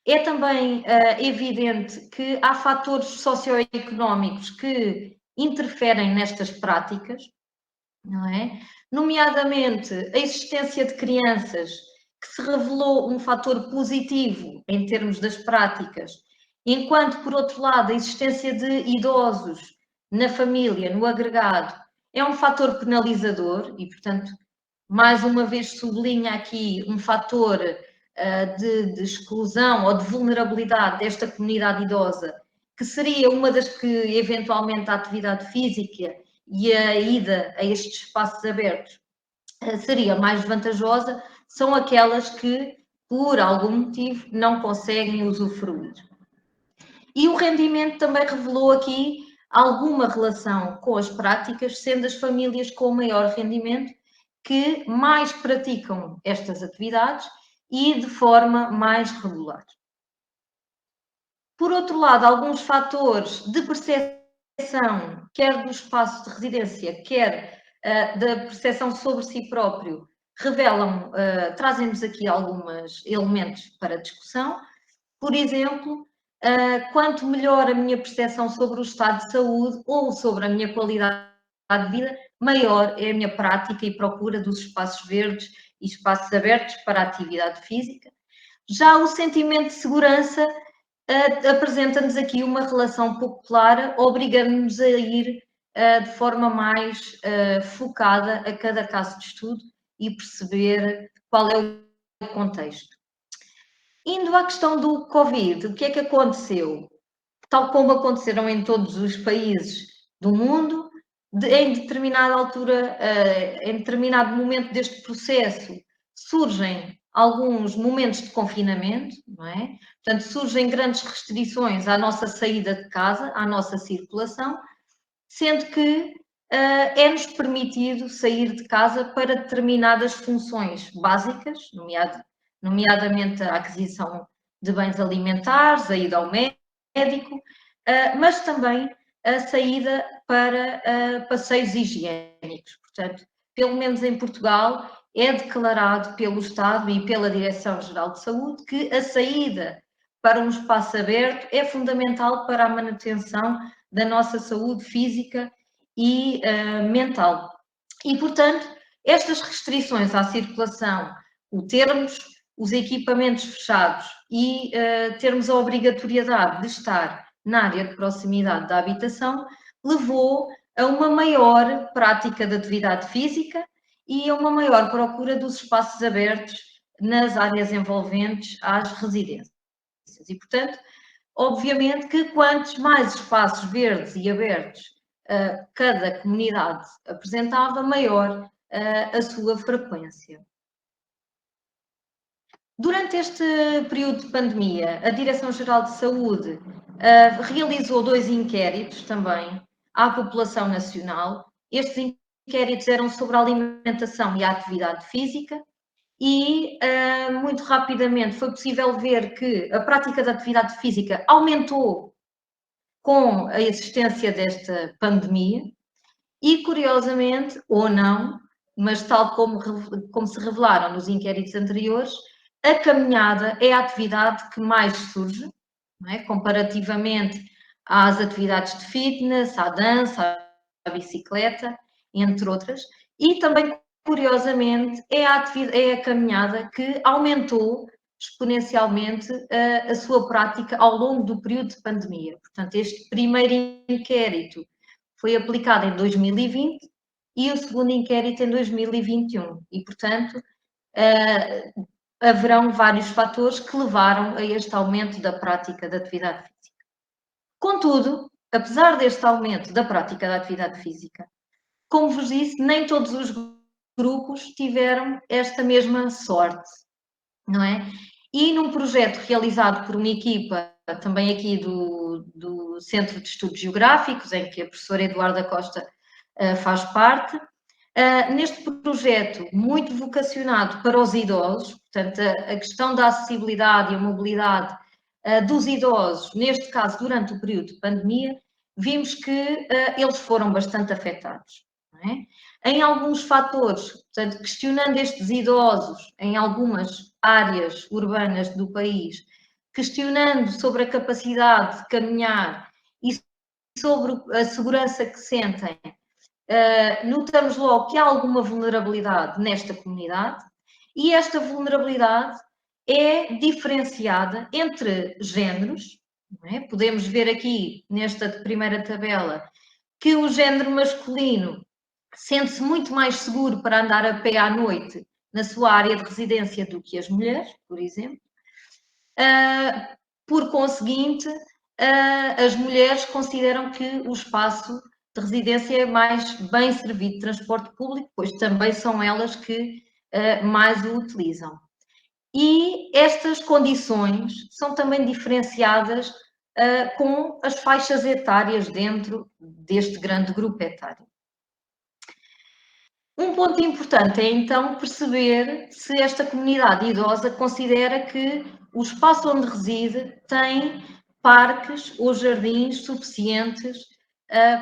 B: é também evidente que há fatores socioeconómicos que interferem nestas práticas, não é? Nomeadamente a existência de crianças, que se revelou um fator positivo em termos das práticas, enquanto, por outro lado, a existência de idosos na família, no agregado, é um fator penalizador e, portanto, mais uma vez sublinha aqui um fator de exclusão ou de vulnerabilidade desta comunidade idosa, que seria uma das que, eventualmente, a atividade física e a ida a estes espaços abertos seria mais vantajosa, são aquelas que, por algum motivo, não conseguem usufruir. E o rendimento também revelou aqui alguma relação com as práticas, sendo as famílias com maior rendimento que mais praticam estas atividades e de forma mais regular. Por outro lado, alguns fatores de percepção, quer do espaço de residência, quer da percepção sobre si próprio, revelam, trazem-nos aqui alguns elementos para discussão. Por exemplo, quanto melhor a minha percepção sobre o estado de saúde ou sobre a minha qualidade de vida, maior é a minha prática e procura dos espaços verdes e espaços abertos para a atividade física. Já o sentimento de segurança apresenta-nos aqui uma relação pouco clara, obrigando-nos a ir de forma mais focada a cada caso de estudo e perceber qual é o contexto. Indo à questão do Covid, o que é que aconteceu? Tal como aconteceram em todos os países do mundo, em determinada altura, em determinado momento deste processo, surgem alguns momentos de confinamento, não é? Portanto, surgem grandes restrições à nossa saída de casa, à nossa circulação, sendo que é-nos permitido sair de casa para determinadas funções básicas, nomeadamente a aquisição de bens alimentares, a ida ao médico, mas também a saída para passeios higiênicos. Portanto, pelo menos em Portugal, é declarado pelo Estado e pela Direção-Geral de Saúde que a saída para um espaço aberto é fundamental para a manutenção da nossa saúde física e mental. E, portanto, estas restrições à circulação, o termos os equipamentos fechados e termos a obrigatoriedade de estar na área de proximidade da habitação, levou a uma maior prática de atividade física e a uma maior procura dos espaços abertos nas áreas envolventes às residências. E, portanto, obviamente que quantos mais espaços verdes e abertos cada comunidade apresentava, maior a sua frequência. Durante este período de pandemia, a Direção-Geral de Saúde realizou 2 inquéritos também à população nacional. Estes inquéritos eram sobre a alimentação e a atividade física e muito rapidamente foi possível ver que a prática da atividade física aumentou com a existência desta pandemia e, curiosamente, ou não, mas tal como se revelaram nos inquéritos anteriores, a caminhada é a atividade que mais surge, não é? Comparativamente às atividades de fitness, à dança, à bicicleta, entre outras, e também, curiosamente, é a caminhada que aumentou exponencialmente a sua prática ao longo do período de pandemia. Portanto, este primeiro inquérito foi aplicado em 2020 e o segundo inquérito em 2021. E, portanto, haverão vários fatores que levaram a este aumento da prática da atividade física. Contudo, apesar deste aumento da prática da atividade física, como vos disse, nem todos os grupos tiveram esta mesma sorte, não é? E num projeto realizado por uma equipa também aqui do Centro de Estudos Geográficos, em que a professora Eduarda Costa faz parte, neste projeto muito vocacionado para os idosos, portanto, a questão da acessibilidade e a mobilidade dos idosos, neste caso durante o período de pandemia, vimos que eles foram bastante afetados. Não é? Em alguns fatores, portanto, questionando estes idosos em algumas áreas urbanas do país, questionando sobre a capacidade de caminhar e sobre a segurança que sentem, notamos logo que há alguma vulnerabilidade nesta comunidade e esta vulnerabilidade é diferenciada entre géneros. Não é? Podemos ver aqui nesta primeira tabela que o género masculino sente-se muito mais seguro para andar a pé à noite na sua área de residência do que as mulheres, por exemplo. Por conseguinte, as mulheres consideram que o espaço de residência é mais bem servido de transporte público, pois também são elas que mais o utilizam. E estas condições são também diferenciadas com as faixas etárias dentro deste grande grupo etário. Um ponto importante é então perceber se esta comunidade idosa considera que o espaço onde reside tem parques ou jardins suficientes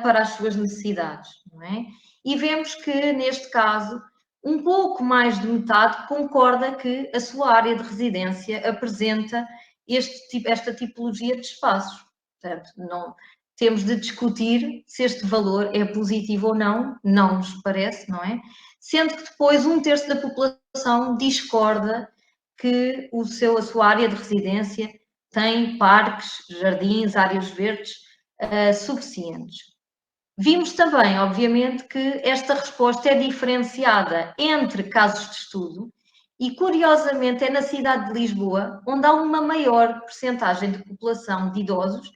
B: para as suas necessidades, não é? E vemos que, neste caso, um pouco mais de metade concorda que a sua área de residência apresenta esta tipologia de espaços. Portanto, não, temos de discutir se este valor é positivo ou não, não nos parece, não é? Sendo que depois 1/3 da população discorda que a sua área de residência tem parques, jardins, áreas verdes suficientes. Vimos também, obviamente, que esta resposta é diferenciada entre casos de estudo e, curiosamente, é na cidade de Lisboa onde há uma maior percentagem de população de idosos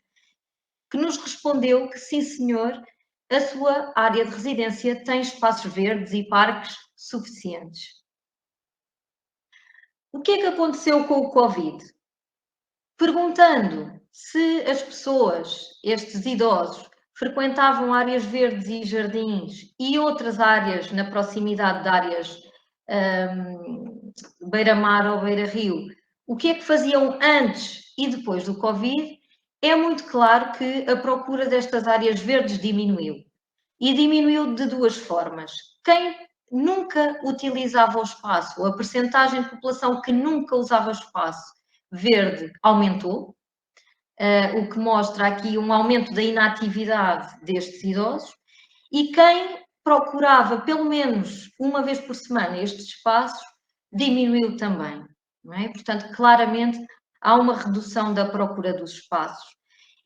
B: que nos respondeu que, sim senhor, a sua área de residência tem espaços verdes e parques suficientes. O que é que aconteceu com o Covid? Perguntando se as pessoas, estes idosos, frequentavam áreas verdes e jardins e outras áreas na proximidade de áreas beira-mar ou beira-rio, o que é que faziam antes e depois do Covid, é muito claro que a procura destas áreas verdes diminuiu. E diminuiu de duas formas. Quem nunca utilizava o espaço, a percentagem de população que nunca usava o espaço verde aumentou, o que mostra aqui um aumento da inatividade destes idosos, e quem procurava pelo menos uma vez por semana estes espaços diminuiu também, não é? Portanto, claramente há uma redução da procura dos espaços.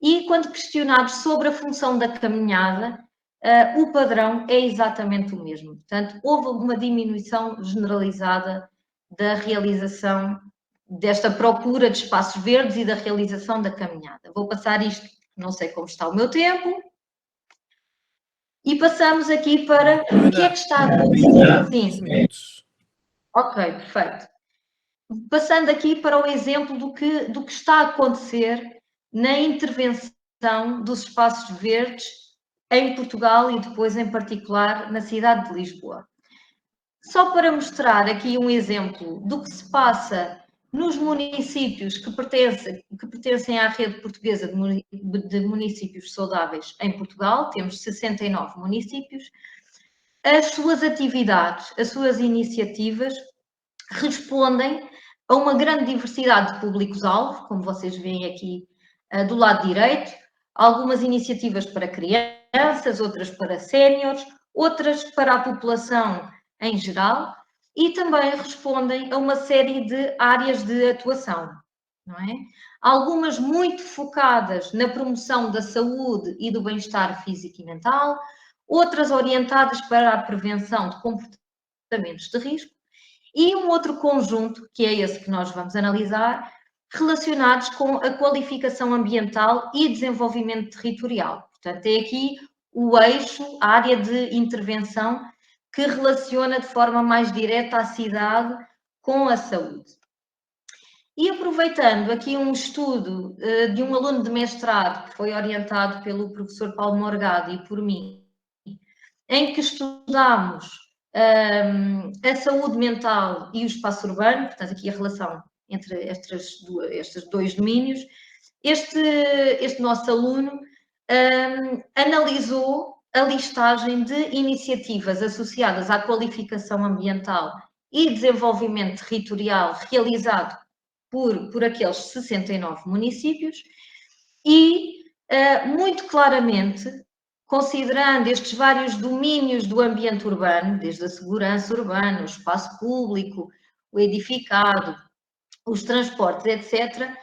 B: E quando questionados sobre a função da caminhada, o padrão é exatamente o mesmo. Portanto, houve uma diminuição generalizada da realização desta procura de espaços verdes e da realização da caminhada. Vou passar isto, não sei como está o meu tempo. E passamos aqui para o que é que está a acontecer. Sim. Ok, perfeito. Passando aqui para o exemplo do que está a acontecer na intervenção dos espaços verdes em Portugal e depois, em particular, na cidade de Lisboa. Só para mostrar aqui um exemplo do que se passa nos municípios que pertencem à rede portuguesa de municípios saudáveis em Portugal, temos 69 municípios, as suas atividades, as suas iniciativas respondem a uma grande diversidade de públicos-alvo, como vocês veem aqui do lado direito, algumas iniciativas para crianças, outras para séniores, outras para a população em geral, e também respondem a uma série de áreas de atuação, não é? Algumas muito focadas na promoção da saúde e do bem-estar físico e mental, outras orientadas para a prevenção de comportamentos de risco, e um outro conjunto, que é esse que nós vamos analisar, relacionados com a qualificação ambiental e desenvolvimento territorial. Portanto, é aqui o eixo, a área de intervenção que relaciona de forma mais direta a cidade com a saúde. E aproveitando aqui um estudo de um aluno de mestrado que foi orientado pelo professor Paulo Morgado e por mim, em que estudámos a saúde mental e o espaço urbano, portanto aqui a relação entre estes dois domínios, este nosso aluno analisou a listagem de iniciativas associadas à qualificação ambiental e desenvolvimento territorial realizado por aqueles 69 municípios e, muito claramente, considerando estes vários domínios do ambiente urbano, desde a segurança urbana, o espaço público, o edificado, os transportes, etc.,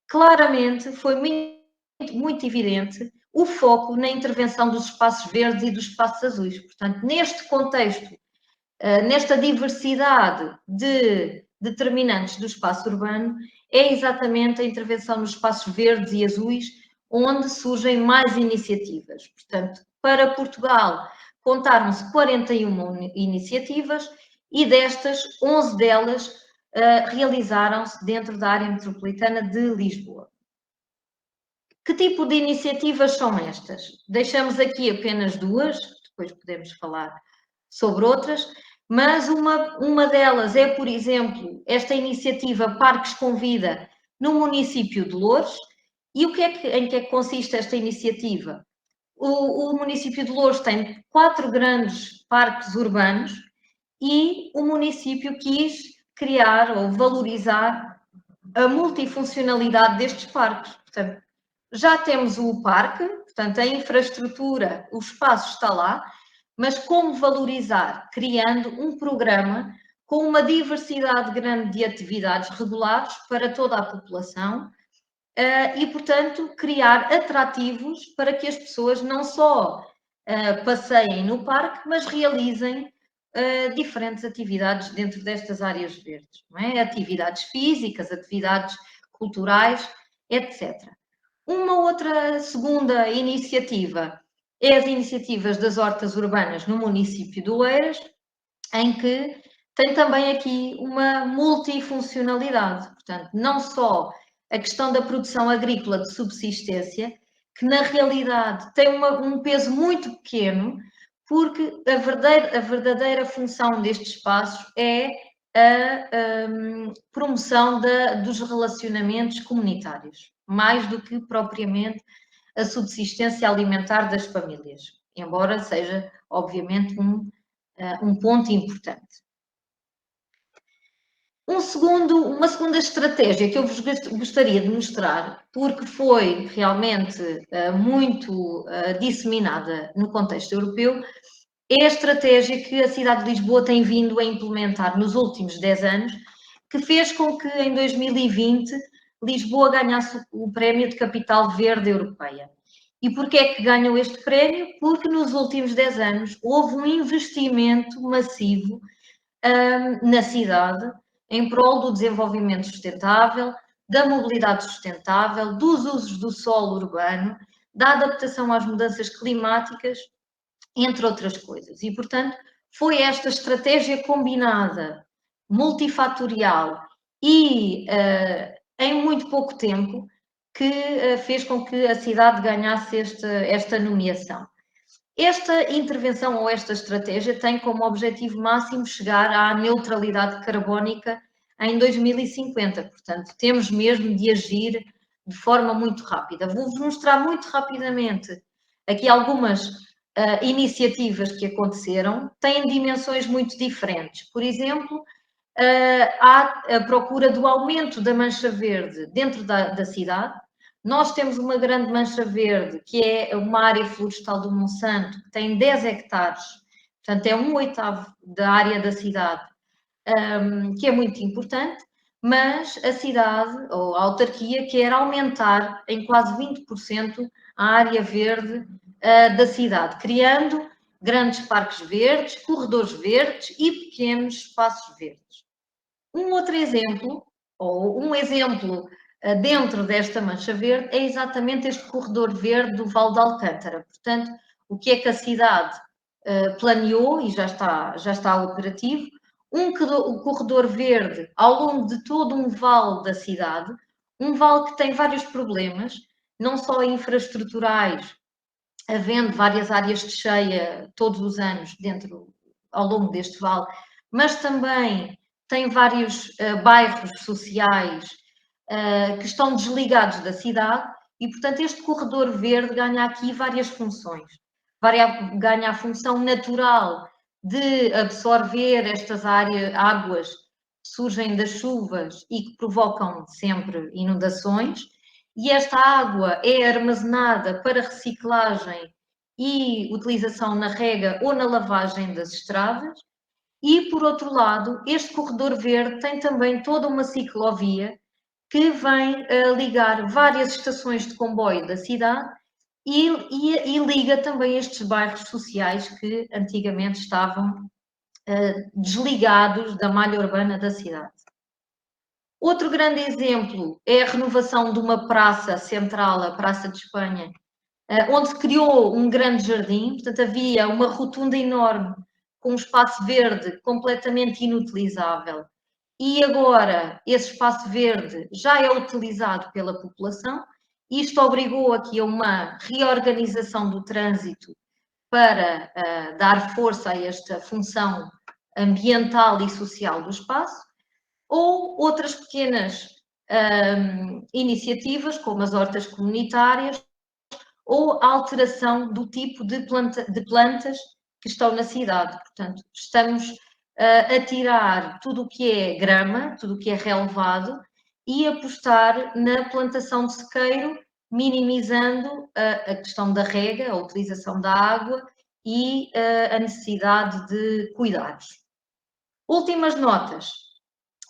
B: claramente foi muito evidente o foco na intervenção dos espaços verdes e dos espaços azuis. Portanto, neste contexto, nesta diversidade de determinantes do espaço urbano, é exatamente a intervenção nos espaços verdes e azuis onde surgem mais iniciativas. Portanto, para Portugal, contaram-se 41 iniciativas e destas, 11 delas realizaram-se dentro da área metropolitana de Lisboa. Que tipo de iniciativas são estas? Deixamos aqui apenas duas, depois podemos falar sobre outras, mas uma delas é, por exemplo, esta iniciativa Parques com Vida no município de Loures. E em que é que consiste esta iniciativa? O município de Loures tem 4 grandes parques urbanos e o município quis criar ou valorizar a multifuncionalidade destes parques. Portanto, já temos o parque, portanto, a infraestrutura, o espaço está lá, mas como valorizar? Criando um programa com uma diversidade grande de atividades regulares para toda a população e, portanto, criar atrativos para que as pessoas não só passeiem no parque, mas realizem diferentes atividades dentro destas áreas verdes, não é? Atividades físicas, atividades culturais, etc. Uma outra segunda iniciativa é as iniciativas das hortas urbanas no município de Oeiras, em que tem também aqui uma multifuncionalidade. Portanto, não só a questão da produção agrícola de subsistência, que na realidade tem um peso muito pequeno, porque a verdadeira função destes espaços é a promoção dos relacionamentos comunitários, mais do que propriamente a subsistência alimentar das famílias, embora seja, obviamente, um ponto importante. Uma segunda estratégia que eu vos gostaria de mostrar, porque foi realmente muito disseminada no contexto europeu, é a estratégia que a cidade de Lisboa tem vindo a implementar nos últimos 10 anos, que fez com que em 2020 Lisboa ganhasse o prémio de capital verde europeia. E porquê é que ganhou este prémio? Porque nos últimos 10 anos houve um investimento massivo na cidade em prol do desenvolvimento sustentável, da mobilidade sustentável, dos usos do solo urbano, da adaptação às mudanças climáticas, entre outras coisas. E, portanto, foi esta estratégia combinada, multifatorial e em muito pouco tempo que fez com que a cidade ganhasse esta nomeação. Esta intervenção ou esta estratégia tem como objetivo máximo chegar à neutralidade carbónica em 2050, portanto, temos mesmo de agir de forma muito rápida. Vou-vos mostrar muito rapidamente aqui algumas iniciativas que aconteceram, têm dimensões muito diferentes. Por exemplo, há a procura do aumento da mancha verde dentro da cidade. Nós temos uma grande mancha verde, que é uma área florestal do Monsanto, que tem 10 hectares, portanto é 1/8 da área da cidade, que é muito importante, mas a cidade, ou a autarquia, quer aumentar em quase 20% a área verde da cidade, criando grandes parques verdes, corredores verdes e pequenos espaços verdes. Um outro exemplo, ou um exemplo dentro desta mancha verde, é exatamente este corredor verde do Val de Alcântara. Portanto, o que é que a cidade planeou e já está operativo? Um corredor verde ao longo de todo um vale da cidade, um vale que tem vários problemas, não só infraestruturais, havendo várias áreas de cheia todos os anos ao longo deste vale, mas também tem vários bairros sociais que estão desligados da cidade e, portanto, este corredor verde ganha aqui várias funções. Ganha a função natural de absorver estas águas que surgem das chuvas e que provocam sempre inundações, e esta água é armazenada para reciclagem e utilização na rega ou na lavagem das estradas. E, por outro lado, este corredor verde tem também toda uma ciclovia que vem ligar várias estações de comboio da cidade e liga também estes bairros sociais que antigamente estavam desligados da malha urbana da cidade. Outro grande exemplo é a renovação de uma praça central, a Praça de Espanha, onde se criou um grande jardim, portanto havia uma rotunda enorme com um espaço verde completamente inutilizável. E agora esse espaço verde já é utilizado pela população. Isto obrigou aqui a uma reorganização do trânsito para dar força a esta função ambiental e social do espaço, ou outras pequenas iniciativas, como as hortas comunitárias, ou a alteração do tipo de plantas que estão na cidade. Portanto, estamos a tirar tudo o que é grama, tudo o que é relevado, e apostar na plantação de sequeiro, minimizando a questão da rega, a utilização da água e a necessidade de cuidados. Últimas notas.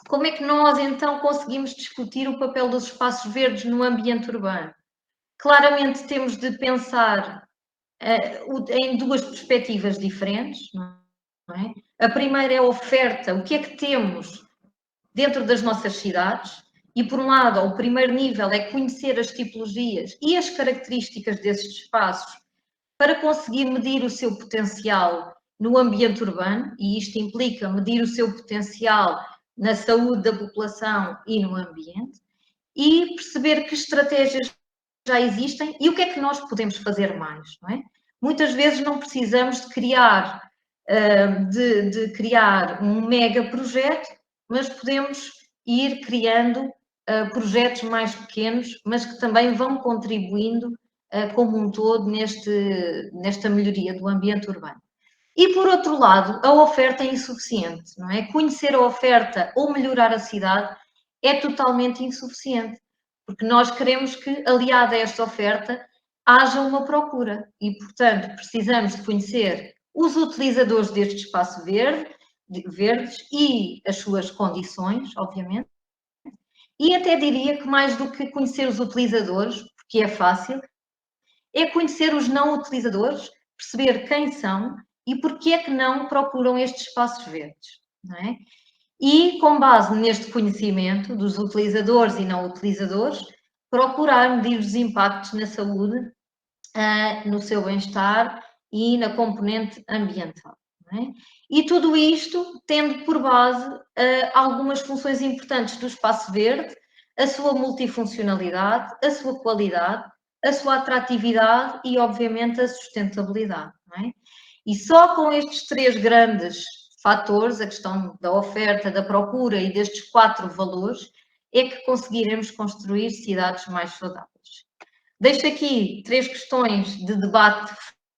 B: Como é que nós, então, conseguimos discutir o papel dos espaços verdes no ambiente urbano? Claramente temos de pensar em duas perspectivas diferentes, não é? A primeira é a oferta, o que é que temos dentro das nossas cidades, e por um lado, o primeiro nível é conhecer as tipologias e as características desses espaços para conseguir medir o seu potencial no ambiente urbano, e isto implica medir o seu potencial na saúde da população e no ambiente, e perceber que estratégias já existem e o que é que nós podemos fazer mais, não é? Muitas vezes não precisamos de criar, criar um mega projeto, mas podemos ir criando projetos mais pequenos, mas que também vão contribuindo como um todo nesta melhoria do ambiente urbano. E, por outro lado, a oferta é insuficiente, não é? Conhecer a oferta ou melhorar a cidade é totalmente insuficiente, porque nós queremos que, aliada a esta oferta, haja uma procura e, portanto, precisamos de conhecer os utilizadores deste espaço verdes e as suas condições, obviamente, e até diria que mais do que conhecer os utilizadores, porque é fácil, é conhecer os não utilizadores, perceber quem são e porque é que não procuram estes espaços verdes, não é? E, com base neste conhecimento dos utilizadores e não utilizadores, procurar medir os impactos na saúde, no seu bem-estar e na componente ambiental. Não é? E tudo isto tendo por base algumas funções importantes do espaço verde, a sua multifuncionalidade, a sua qualidade, a sua atratividade e, obviamente, a sustentabilidade. Não é? E só com estes três grandes fatores, a questão da oferta, da procura e destes 4 valores, é que conseguiremos construir cidades mais saudáveis. Deixo aqui 3 questões de debate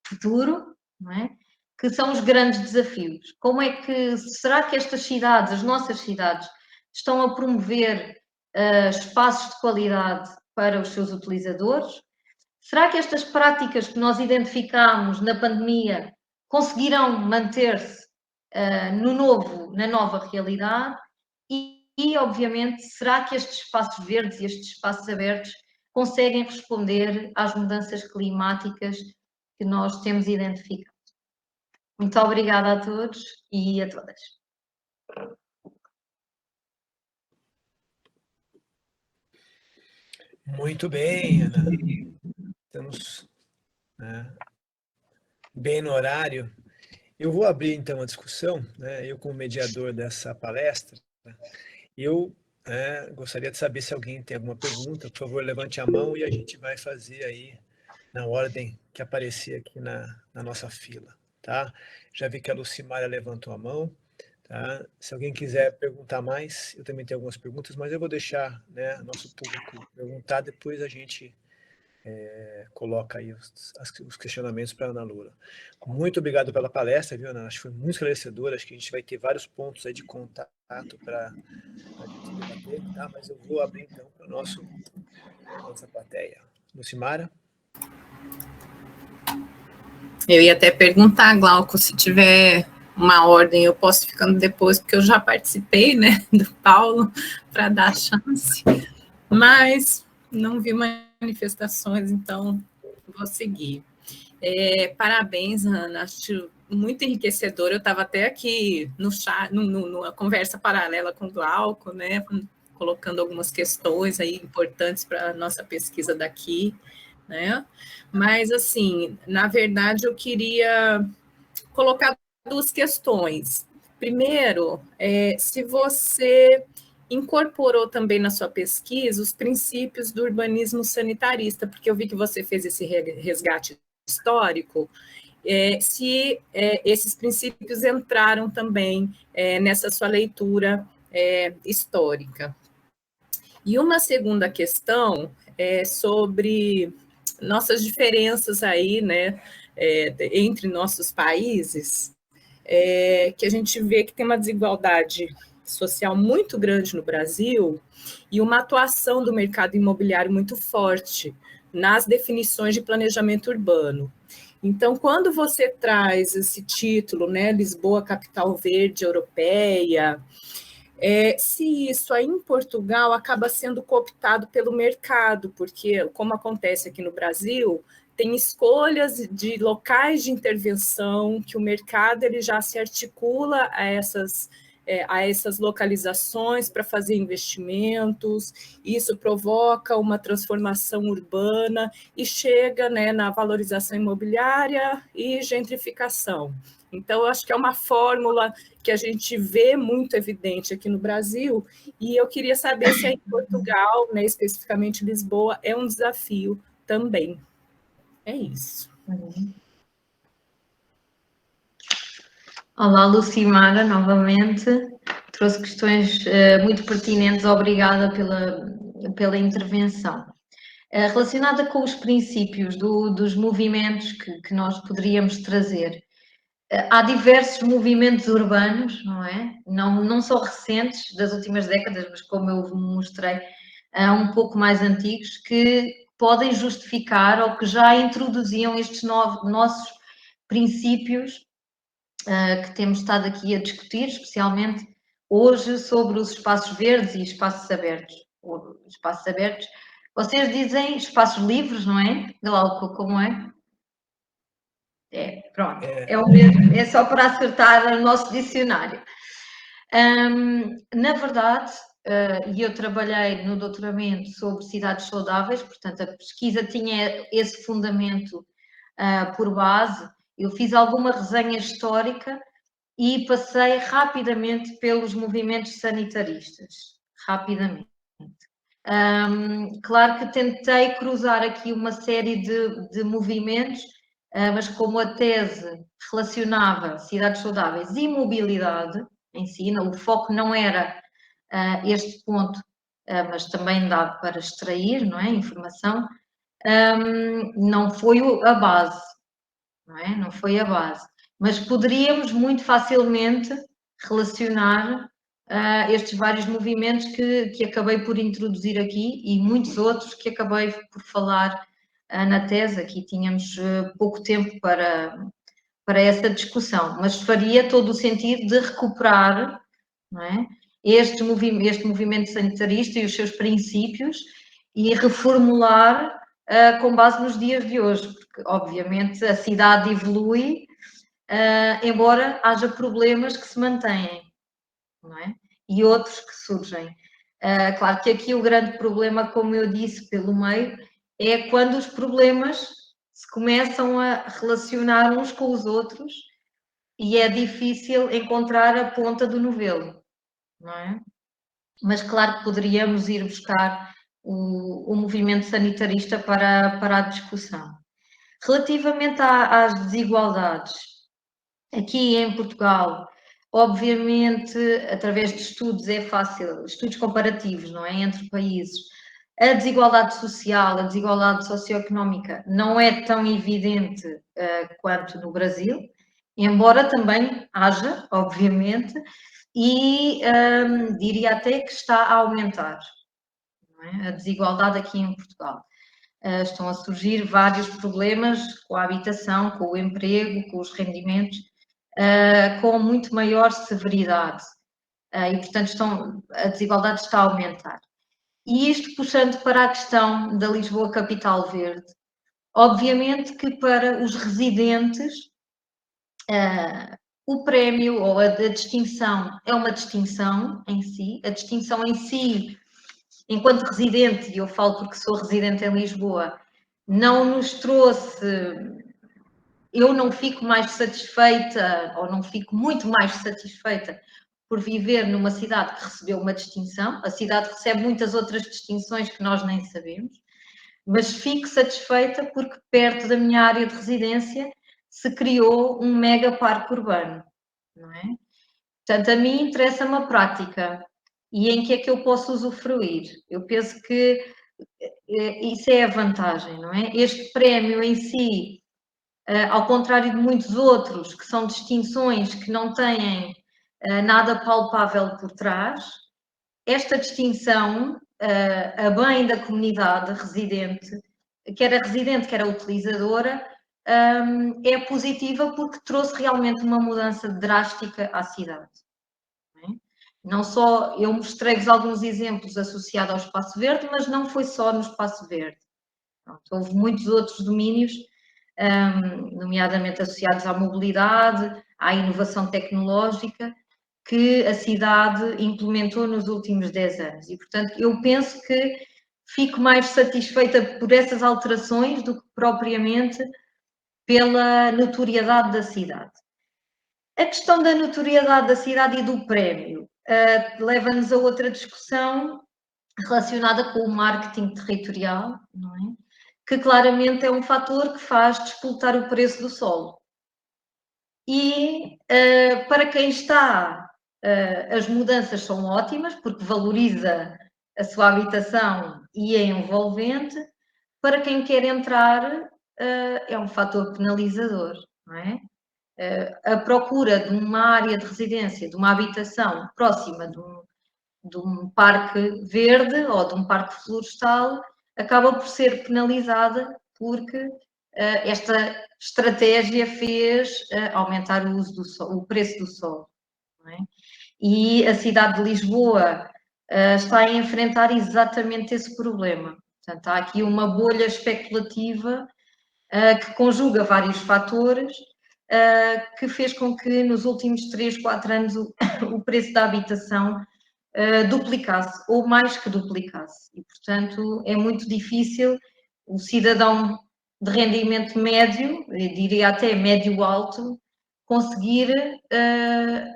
B: futuro, não é? Que são os grandes desafios. Como é que, será que estas cidades, as nossas cidades, estão a promover espaços de qualidade para os seus utilizadores? Será que estas práticas que nós identificamos na pandemia conseguirão manter-se na nova realidade? E, obviamente, será que estes espaços verdes e estes espaços abertos conseguem responder às mudanças climáticas que nós temos identificado? Muito obrigada a todos e a todas.
A: Muito bem, Ana. Estamos, né, bem no horário. Eu vou abrir então a discussão, né? Eu como mediador dessa palestra, eu gostaria de saber se alguém tem alguma pergunta. Por favor, levante a mão e a gente vai fazer aí na ordem que aparecer aqui na nossa fila, tá? Já vi que a Lucimara levantou a mão, tá? Se alguém quiser perguntar mais, eu também tenho algumas perguntas, mas eu vou deixar, né, nosso público perguntar, depois a gente coloca aí os questionamentos para a Ana Lura. Muito obrigado pela palestra, viu, Ana? Acho que foi muito esclarecedora, acho que a gente vai ter vários pontos aí de contato para a gente debater, tá? Mas eu vou abrir então para a nossa plateia. Lucimara?
C: Eu ia até perguntar, Glauco, se tiver uma ordem, eu posso ficando depois, porque eu já participei, né, do Paulo, para dar chance, mas não vi manifestações, então vou seguir. Parabéns, Ana, acho muito enriquecedor. Eu estava até aqui no chat, numa conversa paralela com o Glauco, né, colocando algumas questões aí importantes para a nossa pesquisa daqui, né? Mas, assim, na verdade, eu queria colocar 2 questões. Primeiro, se você incorporou também na sua pesquisa os princípios do urbanismo sanitarista, porque eu vi que você fez esse resgate histórico, se esses princípios entraram também nessa sua leitura histórica. E uma segunda questão é sobre nossas diferenças aí, né, entre nossos países, que a gente vê que tem uma desigualdade social muito grande no Brasil e uma atuação do mercado imobiliário muito forte nas definições de planejamento urbano. Então, quando você traz esse título, né, Lisboa, capital verde europeia, se isso aí em Portugal acaba sendo cooptado pelo mercado, porque, como acontece aqui no Brasil, tem escolhas de locais de intervenção que o mercado ele já se articula a essas a essas localizações para fazer investimentos, isso provoca uma transformação urbana e chega, né, na valorização imobiliária e gentrificação. Então, eu acho que é uma fórmula que a gente vê muito evidente aqui no Brasil, e eu queria saber se em Portugal, né, especificamente Lisboa, é um desafio também. É isso.
B: Olá, Lucimara, novamente. Trouxe questões muito pertinentes, obrigada pela intervenção. Relacionada com os princípios dos movimentos que nós poderíamos trazer, há diversos movimentos urbanos, não é? Não só recentes, das últimas décadas, mas como eu mostrei, um pouco mais antigos, que podem justificar ou que já introduziam estes nossos princípios que temos estado aqui a discutir, especialmente hoje, sobre os espaços verdes e espaços abertos. Espaços abertos, vocês dizem espaços livres, não é? Glauco, como é? Pronto, é o mesmo, é só para acertar o nosso dicionário. Na verdade, e eu trabalhei no doutoramento sobre cidades saudáveis, portanto a pesquisa tinha esse fundamento por base. Eu fiz alguma resenha histórica e passei rapidamente pelos movimentos sanitaristas, rapidamente. Claro que tentei cruzar aqui uma série de movimentos, mas como a tese relacionava cidades saudáveis e mobilidade em si, o foco não era este ponto, mas também dá para extrair, não é, informação, não foi a base, não é? Não foi a base, mas poderíamos muito facilmente relacionar estes vários movimentos que acabei por introduzir aqui e muitos outros que acabei por falar na tese. Aqui tínhamos pouco tempo para essa discussão, mas faria todo o sentido de recuperar, não é, este movimento sanitarista e os seus princípios e reformular com base nos dias de hoje, porque obviamente a cidade evolui, embora haja problemas que se mantêm, não é? E outros que surgem. Claro que aqui o grande problema, como eu disse, pelo meio, é quando os problemas se começam a relacionar uns com os outros e é difícil encontrar a ponta do novelo, não é? Mas claro que poderíamos ir buscar o movimento sanitarista para a discussão. Relativamente às desigualdades, aqui em Portugal, obviamente, através de estudos é fácil, estudos comparativos, não é, entre países, a desigualdade social, a desigualdade socioeconómica não é tão evidente quanto no Brasil, embora também haja, obviamente, e diria até que está a aumentar, não é? A desigualdade aqui em Portugal. Estão a surgir vários problemas com a habitação, com o emprego, com os rendimentos, com muito maior severidade. E, portanto, a desigualdade está a aumentar. E isto puxando para a questão da Lisboa Capital Verde, obviamente que para os residentes o prémio ou a distinção é uma distinção em si, a distinção em si, enquanto residente, e eu falo porque sou residente em Lisboa, não nos trouxe, eu não fico mais satisfeita, ou não fico muito mais satisfeita por viver numa cidade que recebeu uma distinção. A cidade recebe muitas outras distinções que nós nem sabemos, mas fico satisfeita porque perto da minha área de residência se criou um mega parque urbano, não é? Portanto, a mim interessa-me a prática e em que é que eu posso usufruir. Eu penso que isso é a vantagem, não é? Este prémio em si, ao contrário de muitos outros, que são distinções que não têm nada palpável por trás, esta distinção, a bem da comunidade residente, quer a utilizadora, é positiva porque trouxe realmente uma mudança drástica à cidade. Não só, eu mostrei-vos alguns exemplos associados ao espaço verde, mas não foi só no espaço verde. Pronto, houve muitos outros domínios, nomeadamente associados à mobilidade, à inovação tecnológica, que a cidade implementou nos últimos 10 anos. E, portanto, eu penso que fico mais satisfeita por essas alterações do que propriamente pela notoriedade da cidade. A questão da notoriedade da cidade e do prémio leva-nos a outra discussão relacionada com o marketing territorial, não é? Que claramente é um fator que faz disputar o preço do solo. E para quem está, as mudanças são ótimas, porque valoriza a sua habitação e é envolvente. Para quem quer entrar, é um fator penalizador, não é? A procura de uma área de residência, de uma habitação próxima de um parque verde ou de um parque florestal, acaba por ser penalizada porque esta estratégia fez aumentar o uso do solo, o preço do solo. Não é? E a cidade de Lisboa está a enfrentar exatamente esse problema. Portanto, há aqui uma bolha especulativa que conjuga vários fatores que fez com que nos últimos 3, 4 anos o preço da habitação duplicasse, ou mais que duplicasse. E, portanto, é muito difícil o cidadão de rendimento médio, eu diria até médio-alto, conseguir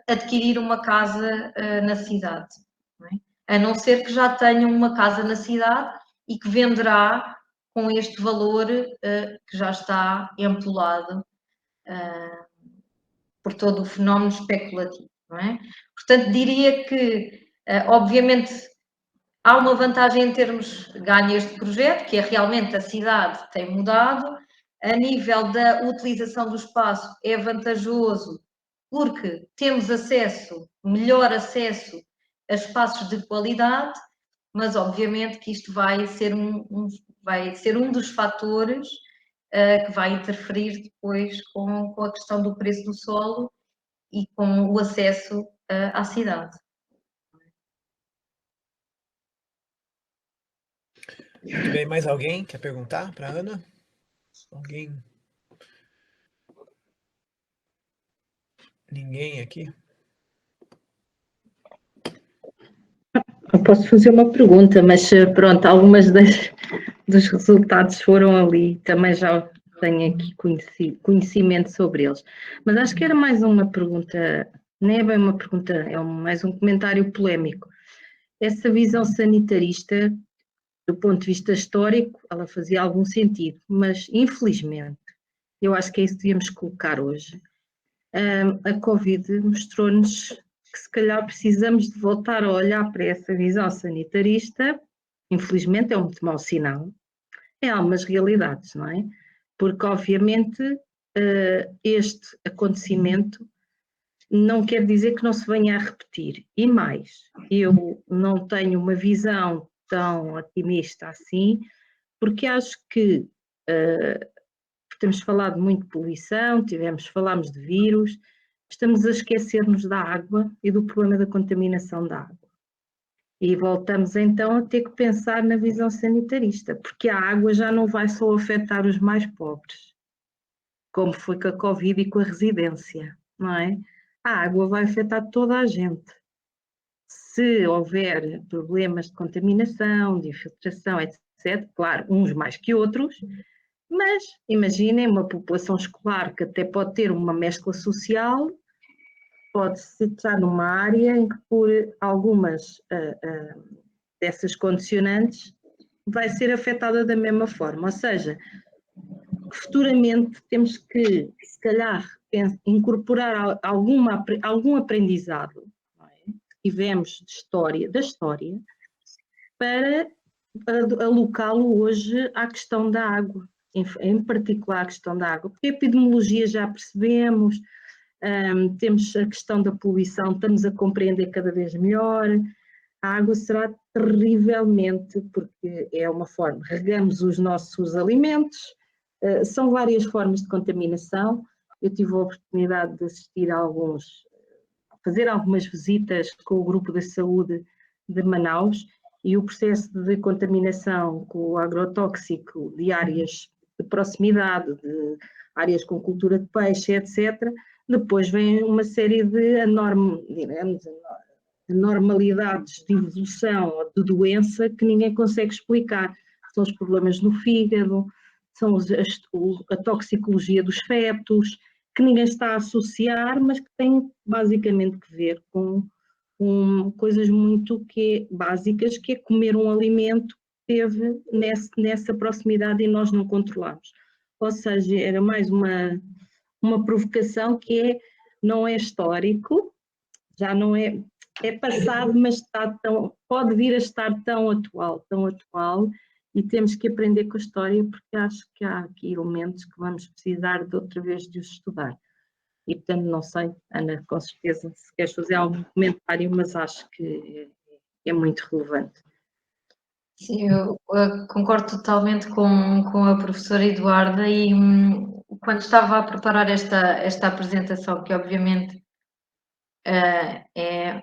B: adquirir uma casa na cidade. Não é? A não ser que já tenha uma casa na cidade e que venderá com este valor que já está empolado por todo o fenómeno especulativo. Não é? Portanto, diria que, obviamente, há uma vantagem em termos ganho este projeto, que é realmente a cidade tem mudado. A nível da utilização do espaço é vantajoso porque temos acesso, melhor acesso a espaços de qualidade, mas obviamente que isto vai ser um dos fatores que vai interferir depois com a questão do preço do solo e com o acesso à cidade.
A: Muito bem, mais alguém quer perguntar para a Ana? Alguém? Ninguém aqui?
D: Eu posso fazer uma pergunta, mas pronto, algumas dos resultados foram ali, também já tenho aqui conhecimento sobre eles. Mas acho que era mais uma pergunta, nem é bem uma pergunta, é mais um comentário polémico. Essa visão sanitarista, do ponto de vista histórico, ela fazia algum sentido, mas infelizmente, eu acho que é isso que devíamos colocar hoje. A Covid mostrou-nos que se calhar precisamos de voltar a olhar para essa visão sanitarista, infelizmente é um muito mau sinal, em algumas realidades, não é? Porque obviamente este acontecimento não quer dizer que não se venha a repetir. E mais, eu não tenho uma visão tão otimista assim, porque acho que temos falado muito de poluição, falámos de vírus, estamos a esquecer-nos da água e do problema da contaminação da água. E voltamos então a ter que pensar na visão sanitarista, porque a água já não vai só afetar os mais pobres, como foi com a Covid e com a residência, não é? A água vai afetar toda a gente. Se houver problemas de contaminação, de infiltração, etc., claro, uns mais que outros, mas imaginem uma população escolar que até pode ter uma mescla social, pode-se estar numa área em que por algumas dessas condicionantes vai ser afetada da mesma forma, ou seja, futuramente temos que, se calhar, incorporar algum aprendizado, não é? Que tivemos da história, para alocá-lo hoje à questão da água, em particular a questão da água, porque a epidemiologia já percebemos, temos a questão da poluição, estamos a compreender cada vez melhor. A água será terrivelmente, porque é uma forma, regamos os nossos alimentos, são várias formas de contaminação. Eu tive a oportunidade de assistir fazer algumas visitas com o grupo da saúde de Manaus, e o processo de contaminação com o agrotóxico de áreas de proximidade, de áreas com cultura de peixe, etc., depois vem uma série de anormalidades de evolução ou de doença que ninguém consegue explicar. São os problemas no fígado, são a toxicologia dos fetos, que ninguém está a associar, mas que têm basicamente que ver com coisas muito básicas, que é comer um alimento que teve nessa proximidade e nós não controlamos. Ou seja, era mais uma provocação que não é histórico, já não é passado, mas pode vir a estar tão atual, e temos que aprender com a história, porque acho que há aqui elementos que vamos precisar de outra vez de os estudar. E, portanto, não sei, Ana, com certeza, se queres fazer algum comentário, mas acho que é muito relevante.
B: Sim, eu concordo totalmente com a professora Eduarda, e quando estava a preparar esta apresentação, que obviamente é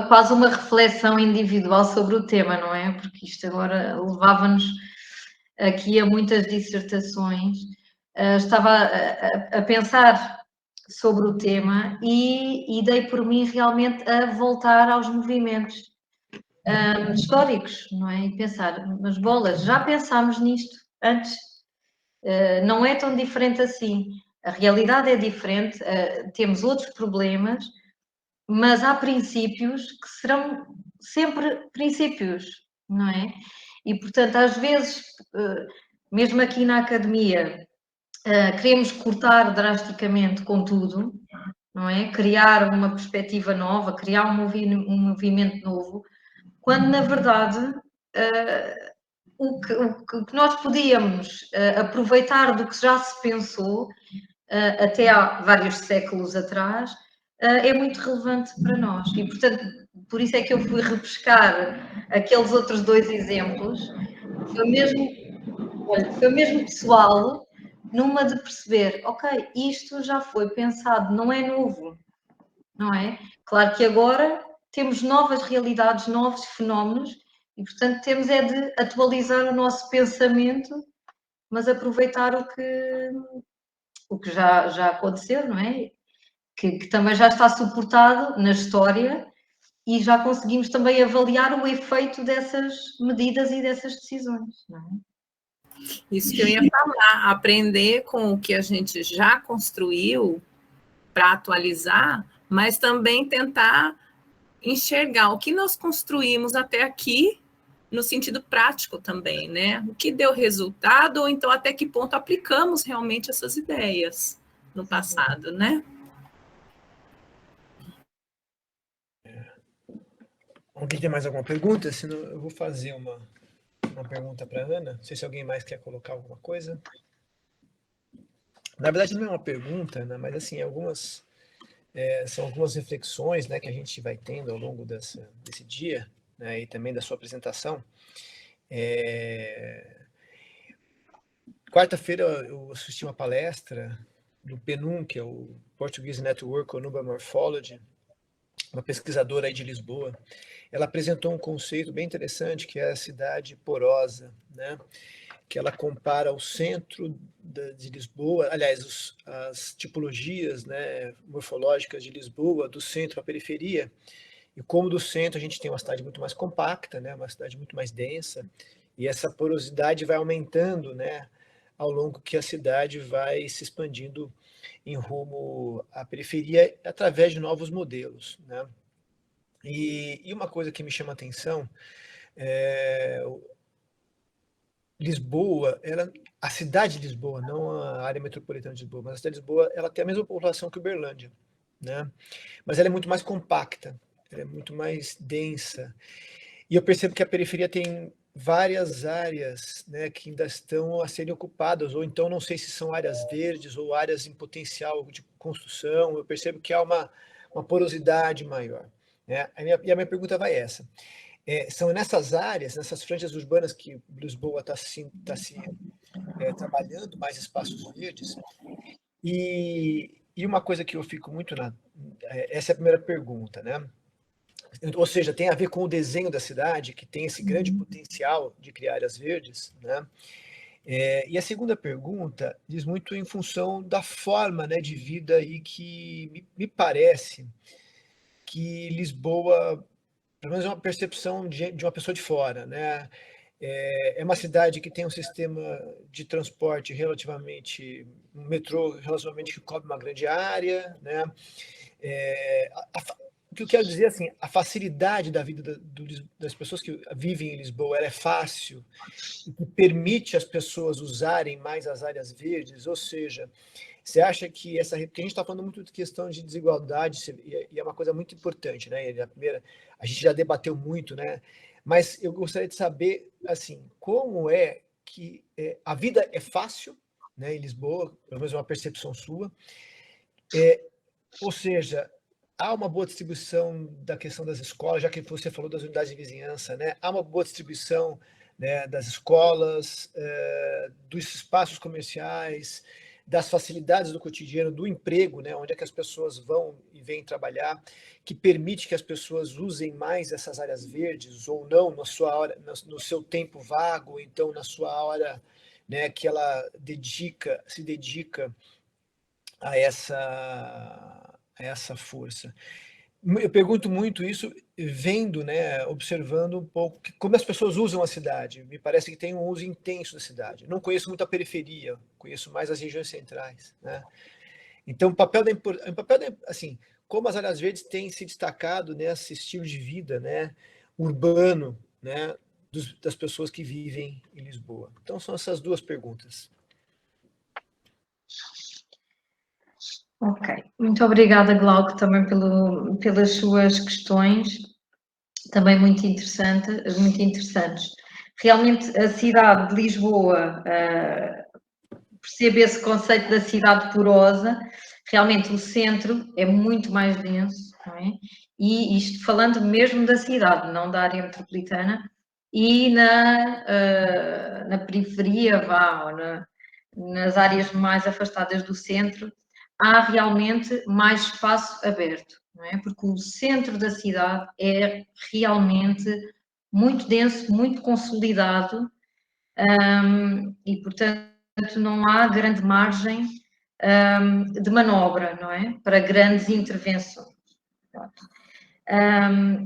B: quase uma reflexão individual sobre o tema, não é? Porque isto agora levava-nos aqui a muitas dissertações. Estava a pensar sobre o tema e dei por mim realmente a voltar aos movimentos históricos, não é? E pensar, mas bolas, já pensámos nisto antes? Não é tão diferente assim. A realidade é diferente, temos outros problemas, mas há princípios que serão sempre princípios, não é? E, portanto, às vezes, mesmo aqui na academia, queremos cortar drasticamente com tudo, não é? Criar uma perspectiva nova, criar um movimento novo, quando, na verdade, o que nós podíamos aproveitar do que já se pensou até há vários séculos atrás, é muito relevante para nós. E, portanto, por isso é que eu fui repescar aqueles outros 2 exemplos. Foi mesmo pessoal, numa de perceber, ok, isto já foi pensado, não é novo, não é? Claro que agora temos novas realidades, novos fenómenos, e, portanto, temos é de atualizar o nosso pensamento, mas aproveitar o que já aconteceu, não é? Que também já está suportado na história, e já conseguimos também avaliar o efeito dessas medidas e dessas decisões, não é?
C: Isso que eu ia falar, aprender com o que a gente já construiu para atualizar, mas também tentar enxergar o que nós construímos até aqui no sentido prático também, né? O que deu resultado, ou então até que ponto aplicamos realmente essas ideias no passado, né?
A: Alguém tem mais alguma pergunta? Senão eu vou fazer uma pergunta para a Ana. Não sei se alguém mais quer colocar alguma coisa. Na verdade, não é uma pergunta, né? Mas assim, são algumas reflexões, né, que a gente vai tendo ao longo desse dia, né, e também da sua apresentação. Quarta-feira eu assisti uma palestra do PNUM, que é o Portuguese Network on Urban Morphology, uma pesquisadora aí de Lisboa. Ela apresentou um conceito bem interessante, que é a cidade porosa, né? Que ela compara o centro de Lisboa, aliás, as tipologias, né, morfológicas de Lisboa, do centro à periferia, e como do centro a gente tem uma cidade muito mais compacta, né, uma cidade muito mais densa, e essa porosidade vai aumentando, né, ao longo que a cidade vai se expandindo em rumo à periferia através de novos modelos, né? E uma coisa que me chama a atenção é Lisboa, a cidade de Lisboa, não a área metropolitana de Lisboa, mas a cidade de Lisboa, ela tem a mesma população que Uberlândia, né? Mas ela é muito mais compacta, ela é muito mais densa. E eu percebo que a periferia tem várias áreas, né, que ainda estão a serem ocupadas, ou então não sei se são áreas verdes ou áreas em potencial de construção. Eu percebo que há uma porosidade maior, né? E a minha pergunta vai essa. São nessas áreas, nessas franjas urbanas que Lisboa está se trabalhando mais espaços verdes. E uma coisa que eu fico muito essa é a primeira pergunta, né? Ou seja, tem a ver com o desenho da cidade, que tem esse grande potencial de criar áreas verdes, né? E a segunda pergunta diz muito em função da forma, né, de vida aí que me parece que Lisboa, pelo menos é uma percepção de uma pessoa de fora, né? É uma cidade que tem um sistema de transporte relativamente, um metrô relativamente que cobre uma grande área, né? O que eu quero dizer assim, a facilidade da vida das pessoas que vivem em Lisboa, ela é fácil e que permite as pessoas usarem mais as áreas verdes, ou seja, você acha que porque a gente está falando muito de questão de desigualdade, e é uma coisa muito importante, né? A gente já debateu muito, né? Mas eu gostaria de saber, assim, como é que a vida é fácil, né, em Lisboa, pelo menos é uma percepção sua, ou seja, há uma boa distribuição da questão das escolas, já que você falou das unidades de vizinhança, né? Há uma boa distribuição, né, das escolas, dos espaços comerciais, das facilidades do cotidiano, do emprego, né, onde é que as pessoas vão e vêm trabalhar, que permite que as pessoas usem mais essas áreas verdes ou não na sua hora, no seu tempo vago, então na sua hora, né, que ela se dedica a essa força. Eu pergunto muito isso vendo, né, observando um pouco como as pessoas usam a cidade. Me parece que tem um uso intenso da cidade. Não conheço muito a periferia, conheço mais as regiões centrais, né? Então, assim, como as áreas verdes têm se destacado nesse estilo de vida, né, urbano, né, das pessoas que vivem em Lisboa. Então, são essas duas perguntas.
B: Ok, muito obrigada, Glauco, também pelas suas questões, também muito interessantes. Realmente, a cidade de Lisboa, percebe esse conceito da cidade porosa, realmente o centro é muito mais denso, não é? E isto falando mesmo da cidade, não da área metropolitana, e na periferia, ou nas áreas mais afastadas do centro, há realmente mais espaço aberto, não é? Porque o centro da cidade é realmente muito denso, muito consolidado, e portanto não há grande margem de manobra, não é? Para grandes intervenções.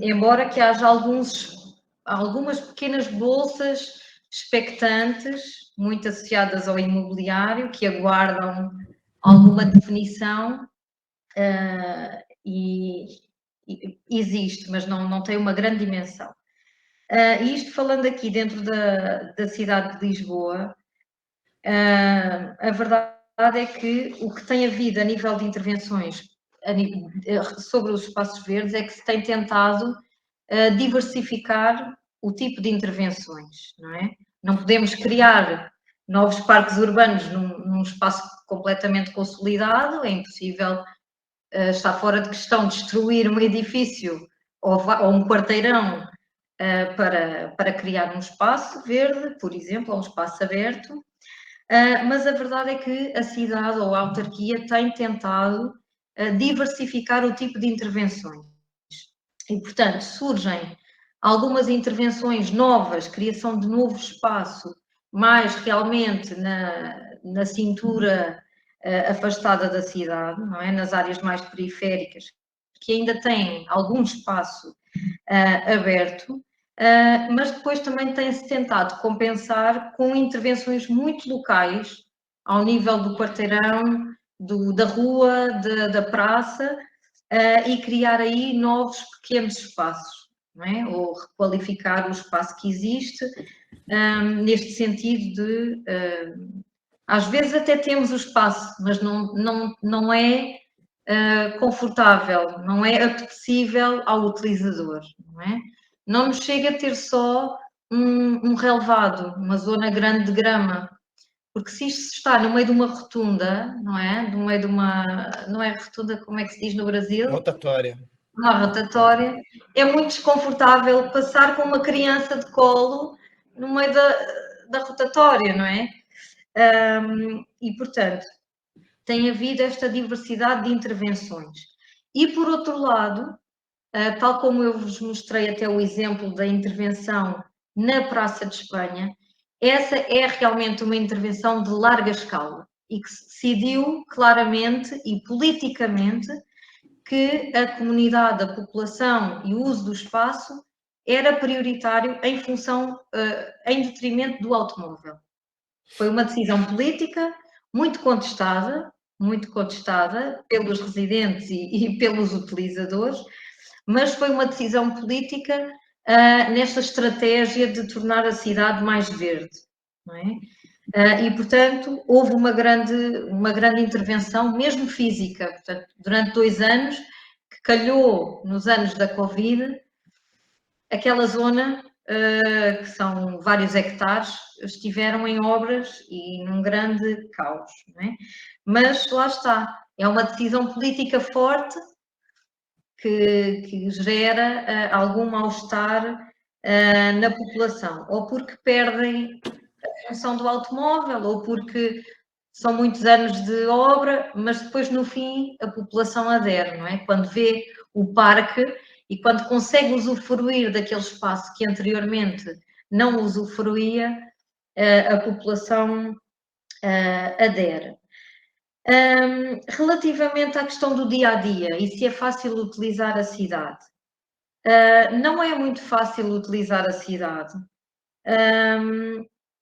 B: Embora que haja algumas pequenas bolsas expectantes, muito associadas ao imobiliário, que aguardam alguma definição, e existe, mas não tem uma grande dimensão. Isto falando aqui dentro da cidade de Lisboa, a verdade é que o que tem havido a nível de intervenções sobre os espaços verdes é que se tem tentado diversificar o tipo de intervenções, não é? Não podemos criar novos parques urbanos num espaço completamente consolidado, é impossível, está fora de questão destruir um edifício ou um quarteirão para criar um espaço verde, por exemplo, ou um espaço aberto. Mas a verdade é que a cidade ou a autarquia tem tentado diversificar o tipo de intervenções. E, portanto, surgem algumas intervenções novas, criação de novo espaço, mais realmente na cintura afastada da cidade, não é? Nas áreas mais periféricas, que ainda têm algum espaço aberto, mas depois também tem-se tentado compensar com intervenções muito locais, ao nível do quarteirão, da rua, da praça, e criar aí novos pequenos espaços, não é? Ou requalificar o espaço que existe, neste sentido de, às vezes até temos o espaço, mas não é confortável, não é apetecível ao utilizador, não é? Não nos chega a ter só um relevado, uma zona grande de grama, porque se isto está no meio de uma rotunda, não é? No meio de uma, não é rotunda, como é que se diz no Brasil?
A: Rotatória.
B: Uma rotatória, é muito desconfortável passar com uma criança de colo no meio da rotatória, não é? E, portanto, tem havido esta diversidade de intervenções. E, por outro lado, tal como eu vos mostrei até o exemplo da intervenção na Praça de Espanha, essa é realmente uma intervenção de larga escala e que se decidiu claramente e politicamente que a comunidade, a população e o uso do espaço era prioritário em função, em detrimento do automóvel. Foi uma decisão política muito contestada pelos residentes e pelos utilizadores, mas foi uma decisão política nesta estratégia de tornar a cidade mais verde, não é? E, portanto, houve uma grande intervenção, mesmo física. Portanto, durante 2 anos, que calhou nos anos da Covid, aquela zona, que são vários hectares, estiveram em obras e num grande caos, não é? Mas lá está, é uma decisão política forte que gera algum mal-estar na população, ou porque perdem a função do automóvel, ou porque são muitos anos de obra, mas depois no fim a população adere, não é? Quando vê o parque e quando consegue usufruir daquele espaço que anteriormente não usufruía, a população adere. Relativamente à questão do dia-a-dia e se é fácil utilizar a cidade, não é muito fácil utilizar a cidade,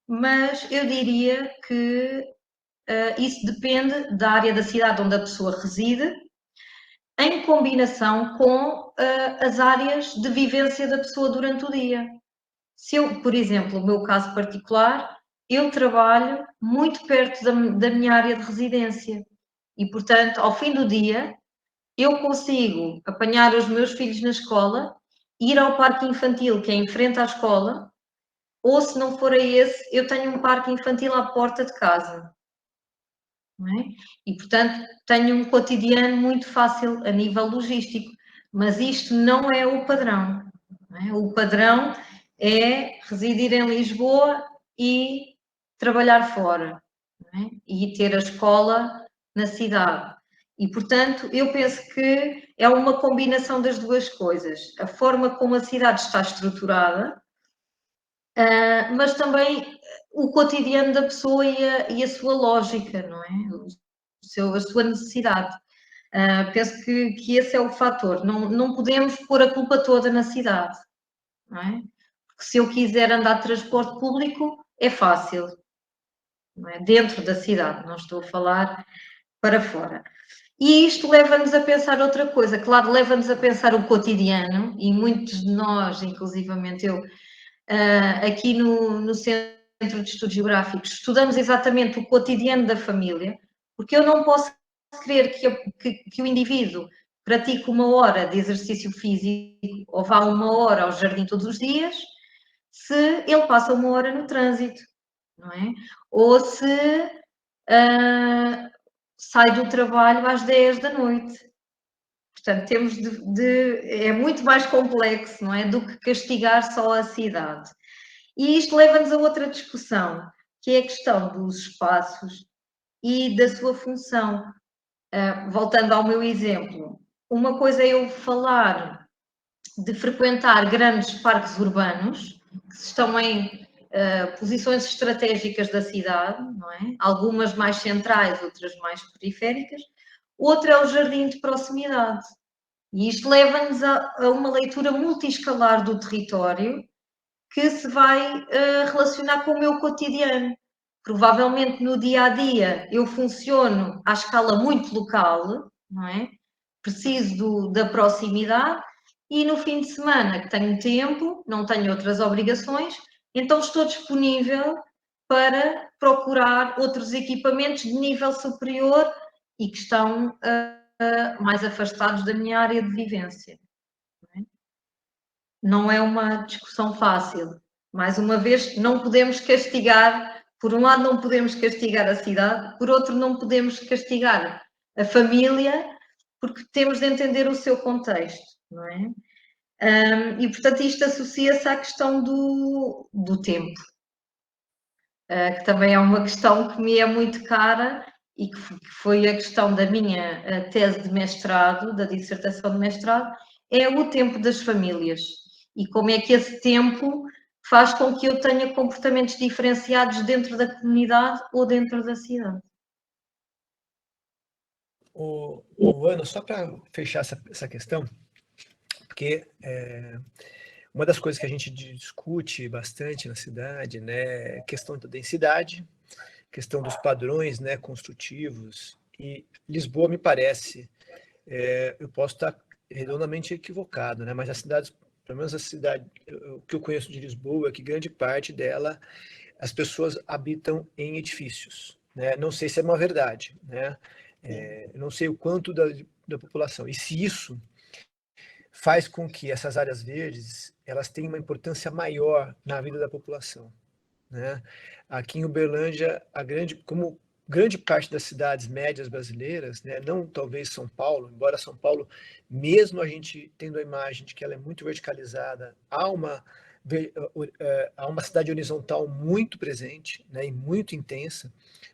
B: mas eu diria que isso depende da área da cidade onde a pessoa reside, em combinação com as áreas de vivência da pessoa durante o dia. Se eu, por exemplo, no meu caso particular, eu trabalho muito perto da minha área de residência e, portanto, ao fim do dia, eu consigo apanhar os meus filhos na escola, ir ao parque infantil que é em frente à escola, ou se não for a esse, eu tenho um parque infantil à porta de casa. Não é? E, portanto, tenho um cotidiano muito fácil a nível logístico, mas isto não é o padrão. Não é? O padrão é residir em Lisboa e trabalhar fora, não é? E ter a escola na cidade. E, portanto, eu penso que é uma combinação das duas coisas. A forma como a cidade está estruturada, mas também o cotidiano da pessoa e a sua lógica, não é? A sua necessidade. Penso que esse é o fator. Não podemos pôr a culpa toda na cidade, não é? Porque se eu quiser andar de transporte público, é fácil, não é? Dentro da cidade, não estou a falar para fora. E isto leva-nos a pensar outra coisa, claro, leva-nos a pensar o cotidiano, e muitos de nós, inclusivamente eu, aqui no Centro de Estudos Geográficos, estudamos exatamente o cotidiano da família, porque eu não posso querer que o indivíduo pratique 1 hora de exercício físico ou vá 1 hora ao jardim todos os dias, se ele passa 1 hora no trânsito, não é? Ou se sai do trabalho às 10 da noite. Portanto, temos é muito mais complexo, não é? Do que castigar só a cidade. E isto leva-nos a outra discussão, que é a questão dos espaços e da sua função. Voltando ao meu exemplo, uma coisa é eu falar de frequentar grandes parques urbanos, que estão em posições estratégicas da cidade, não é? Algumas mais centrais, outras mais periféricas. Outra é o jardim de proximidade. E isto leva-nos a uma leitura multiescalar do território que se vai relacionar com o meu cotidiano. Provavelmente no dia-a-dia eu funciono à escala muito local, não é? Preciso da proximidade e no fim de semana que tenho tempo, não tenho outras obrigações, então estou disponível para procurar outros equipamentos de nível superior e que estão mais afastados da minha área de vivência. Não é uma discussão fácil. Mais uma vez, não podemos castigar, por um lado não podemos castigar a cidade, por outro não podemos castigar a família, porque temos de entender o seu contexto, não é? E, portanto, isto associa-se à questão do tempo, que também é uma questão que me é muito cara e que foi a questão da minha tese de mestrado, da dissertação de mestrado, é o tempo das famílias e como é que esse tempo faz com que eu tenha comportamentos diferenciados dentro da comunidade ou dentro da cidade.
A: Ana, só para fechar essa questão, porque uma das coisas que a gente discute bastante na cidade, né, é a questão da densidade, questão dos padrões, né, construtivos, e Lisboa me parece, eu posso estar redondamente equivocado, né, mas as cidades, pelo menos a cidade, o que eu conheço de Lisboa é que grande parte dela, as pessoas habitam em edifícios, né, não sei se é uma verdade, né, eu não sei o quanto da população, e se isso faz com que essas áreas verdes elas tenham uma importância maior na vida da população, né? Aqui em Uberlândia, como grande parte das cidades médias brasileiras, né, não talvez São Paulo, embora São Paulo, mesmo a gente tendo a imagem de que ela é muito verticalizada, há uma cidade horizontal muito presente, né, e muito intensa,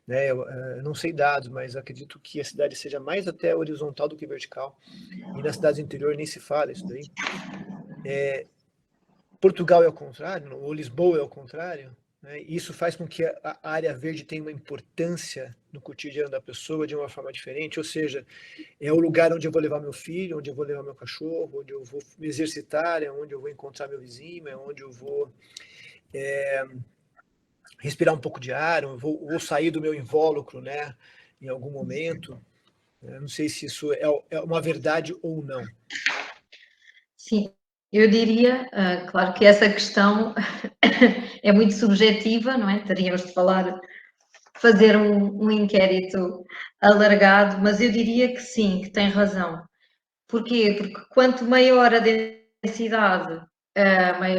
A: né, eu não sei dados, mas acredito que a cidade seja mais até horizontal do que vertical, e nas cidades do interior nem se fala isso daí. Portugal é ao contrário, ou Lisboa é ao contrário, né? E isso faz com que a área verde tenha uma importância no cotidiano da pessoa de uma forma diferente, ou seja, é o lugar onde eu vou levar meu filho, onde eu vou levar meu cachorro, onde eu vou me exercitar, é onde eu vou encontrar meu vizinho, é onde eu vou respirar um pouco de ar, ou sair do meu invólucro, né, em algum momento. Não sei se isso é uma verdade ou não.
B: Sim, eu diria, claro que essa questão é muito subjetiva, não é? Teríamos de fazer um inquérito alargado, mas eu diria que sim, que tem razão. Porquê? Porque quanto maior a densidade,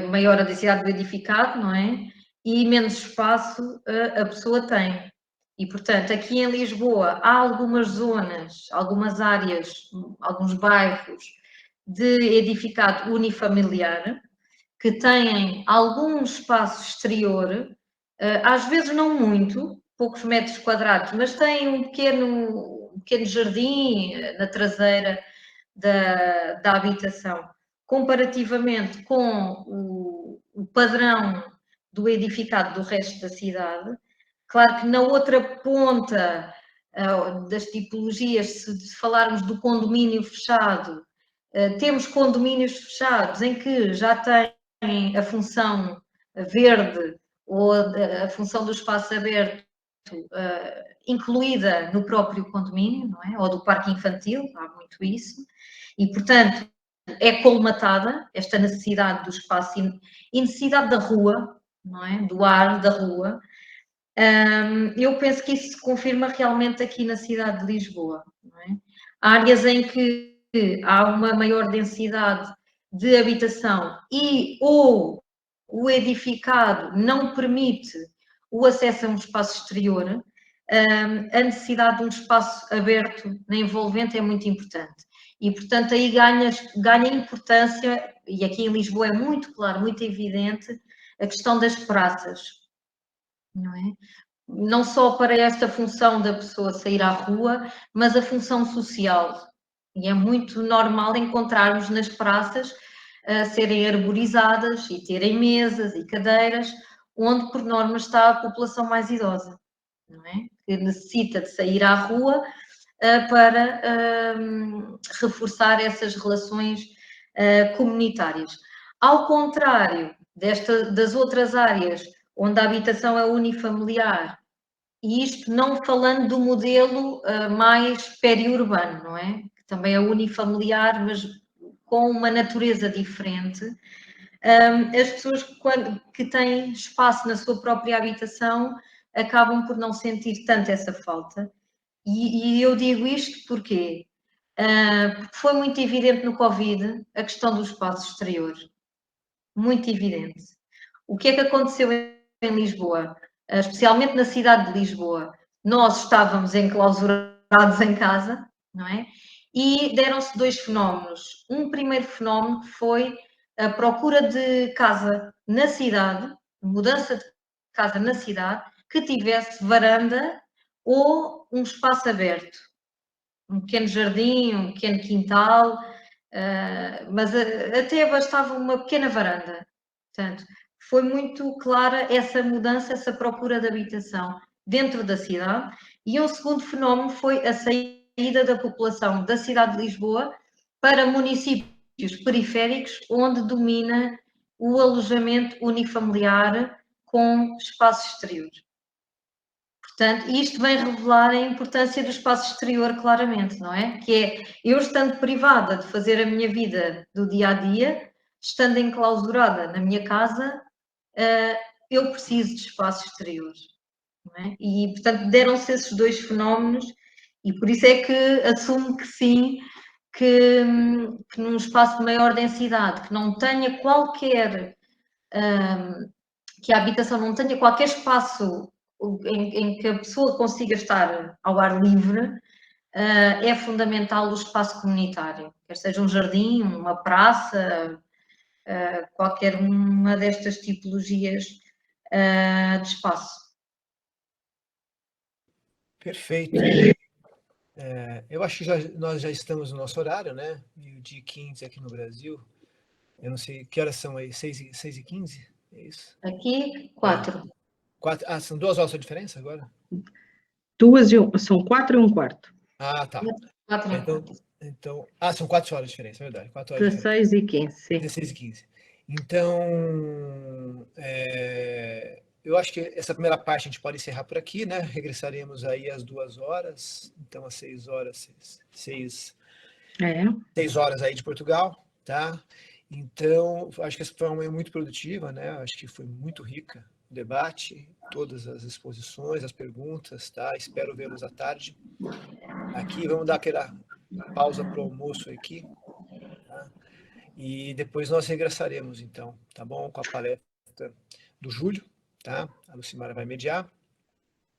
B: maior a densidade do edificado, não é? E menos espaço a pessoa tem. E, portanto, aqui em Lisboa há algumas zonas, algumas áreas, alguns bairros de edificado unifamiliar que têm algum espaço exterior, às vezes não muito, poucos metros quadrados, mas têm um pequeno jardim na traseira da habitação, comparativamente com o padrão do edificado do resto da cidade. Claro que na outra ponta das tipologias, se falarmos do condomínio fechado, temos condomínios fechados em que já têm a função verde ou a função do espaço aberto incluída no próprio condomínio, não é? Ou do parque infantil, há muito isso, e portanto é colmatada esta necessidade do espaço e necessidade da rua, não é? Do ar da rua. Eu penso que isso se confirma realmente aqui na cidade de Lisboa, não é? Há áreas em que há uma maior densidade de habitação ou o edificado não permite o acesso a um espaço exterior, a necessidade de um espaço aberto na envolvente é muito importante. E, portanto, aí ganha importância, e aqui em Lisboa é muito claro, muito evidente, a questão das praças, não é? Não só para esta função da pessoa sair à rua, mas a função social. E é muito normal encontrarmos nas praças serem arborizadas e terem mesas e cadeiras, onde por norma está a população mais idosa, não é? Que necessita de sair à rua para reforçar essas relações comunitárias. Ao contrário das outras áreas onde a habitação é unifamiliar, e isto não falando do modelo mais periurbano, não é? Que também é unifamiliar, mas com uma natureza diferente. As pessoas que têm espaço na sua própria habitação acabam por não sentir tanto essa falta. E eu digo isto porque foi muito evidente no Covid a questão do espaço exterior. Muito evidente. O que é que aconteceu em Lisboa? Especialmente na cidade de Lisboa. Nós estávamos enclausurados em casa, não é? E deram-se dois fenómenos. Um primeiro fenómeno foi a procura de casa na cidade, mudança de casa na cidade, que tivesse varanda ou um espaço aberto. Um pequeno jardim, um pequeno quintal, mas até bastava uma pequena varanda. Portanto, foi muito clara essa mudança, essa procura de habitação dentro da cidade. E um segundo fenómeno foi a saída da população da cidade de Lisboa para municípios periféricos, onde domina o alojamento unifamiliar com espaço exterior. Portanto, isto vem revelar a importância do espaço exterior, claramente, não é? Que é, eu estando privada de fazer a minha vida do dia a dia, estando enclausurada na minha casa, eu preciso de espaço exterior, não é? E, portanto, deram-se esses dois fenómenos, e por isso é que assumo que sim, que num espaço de maior densidade, que não tenha qualquer, que a habitação não tenha qualquer espaço em que a pessoa consiga estar ao ar livre, é fundamental o espaço comunitário, quer seja um jardim, uma praça, qualquer uma destas tipologias de espaço.
A: Perfeito. Eu acho que nós já estamos no nosso horário, né? 12h15 aqui no Brasil. Eu não sei, que horas são aí? 6h15? É isso?
B: Aqui, 4.
A: São 2 horas de diferença agora?
D: São 4 e 1/4.
A: Ah, tá.
B: 4
A: Então, são 4 horas de diferença, é verdade. 4 horas de
D: 16 e 15, sim.
A: 16h15. Então, eu acho que essa primeira parte a gente pode encerrar por aqui, né? Regressaremos aí às 2 horas, então às 6 horas, 6 horas aí de Portugal, tá? Então, acho que essa foi uma manhã muito produtiva, né? Acho que foi muito rica o debate, todas as exposições, as perguntas, tá? Espero vê-los à tarde aqui. Vamos dar aquela pausa para o almoço aqui, tá? E depois nós regressaremos, então, tá bom? Com a palestra do Júlio, tá? A Lucimara vai mediar,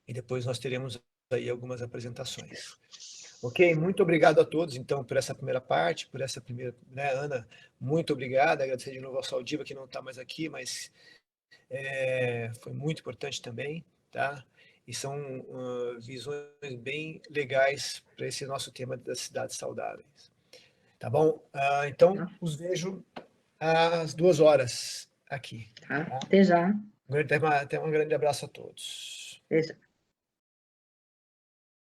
A: e depois nós teremos aí algumas apresentações. Ok? Muito obrigado a todos, então, por essa primeira parte, por essa primeira, né, Ana, muito obrigado, agradecer de novo ao Saldiva, que não está mais aqui, mas foi muito importante também, tá? E são visões bem legais para esse nosso tema das cidades saudáveis. Tá bom? Então, os vejo às 2 horas aqui.
D: Tá? Até já.
A: Até um grande abraço a todos.
D: Até já.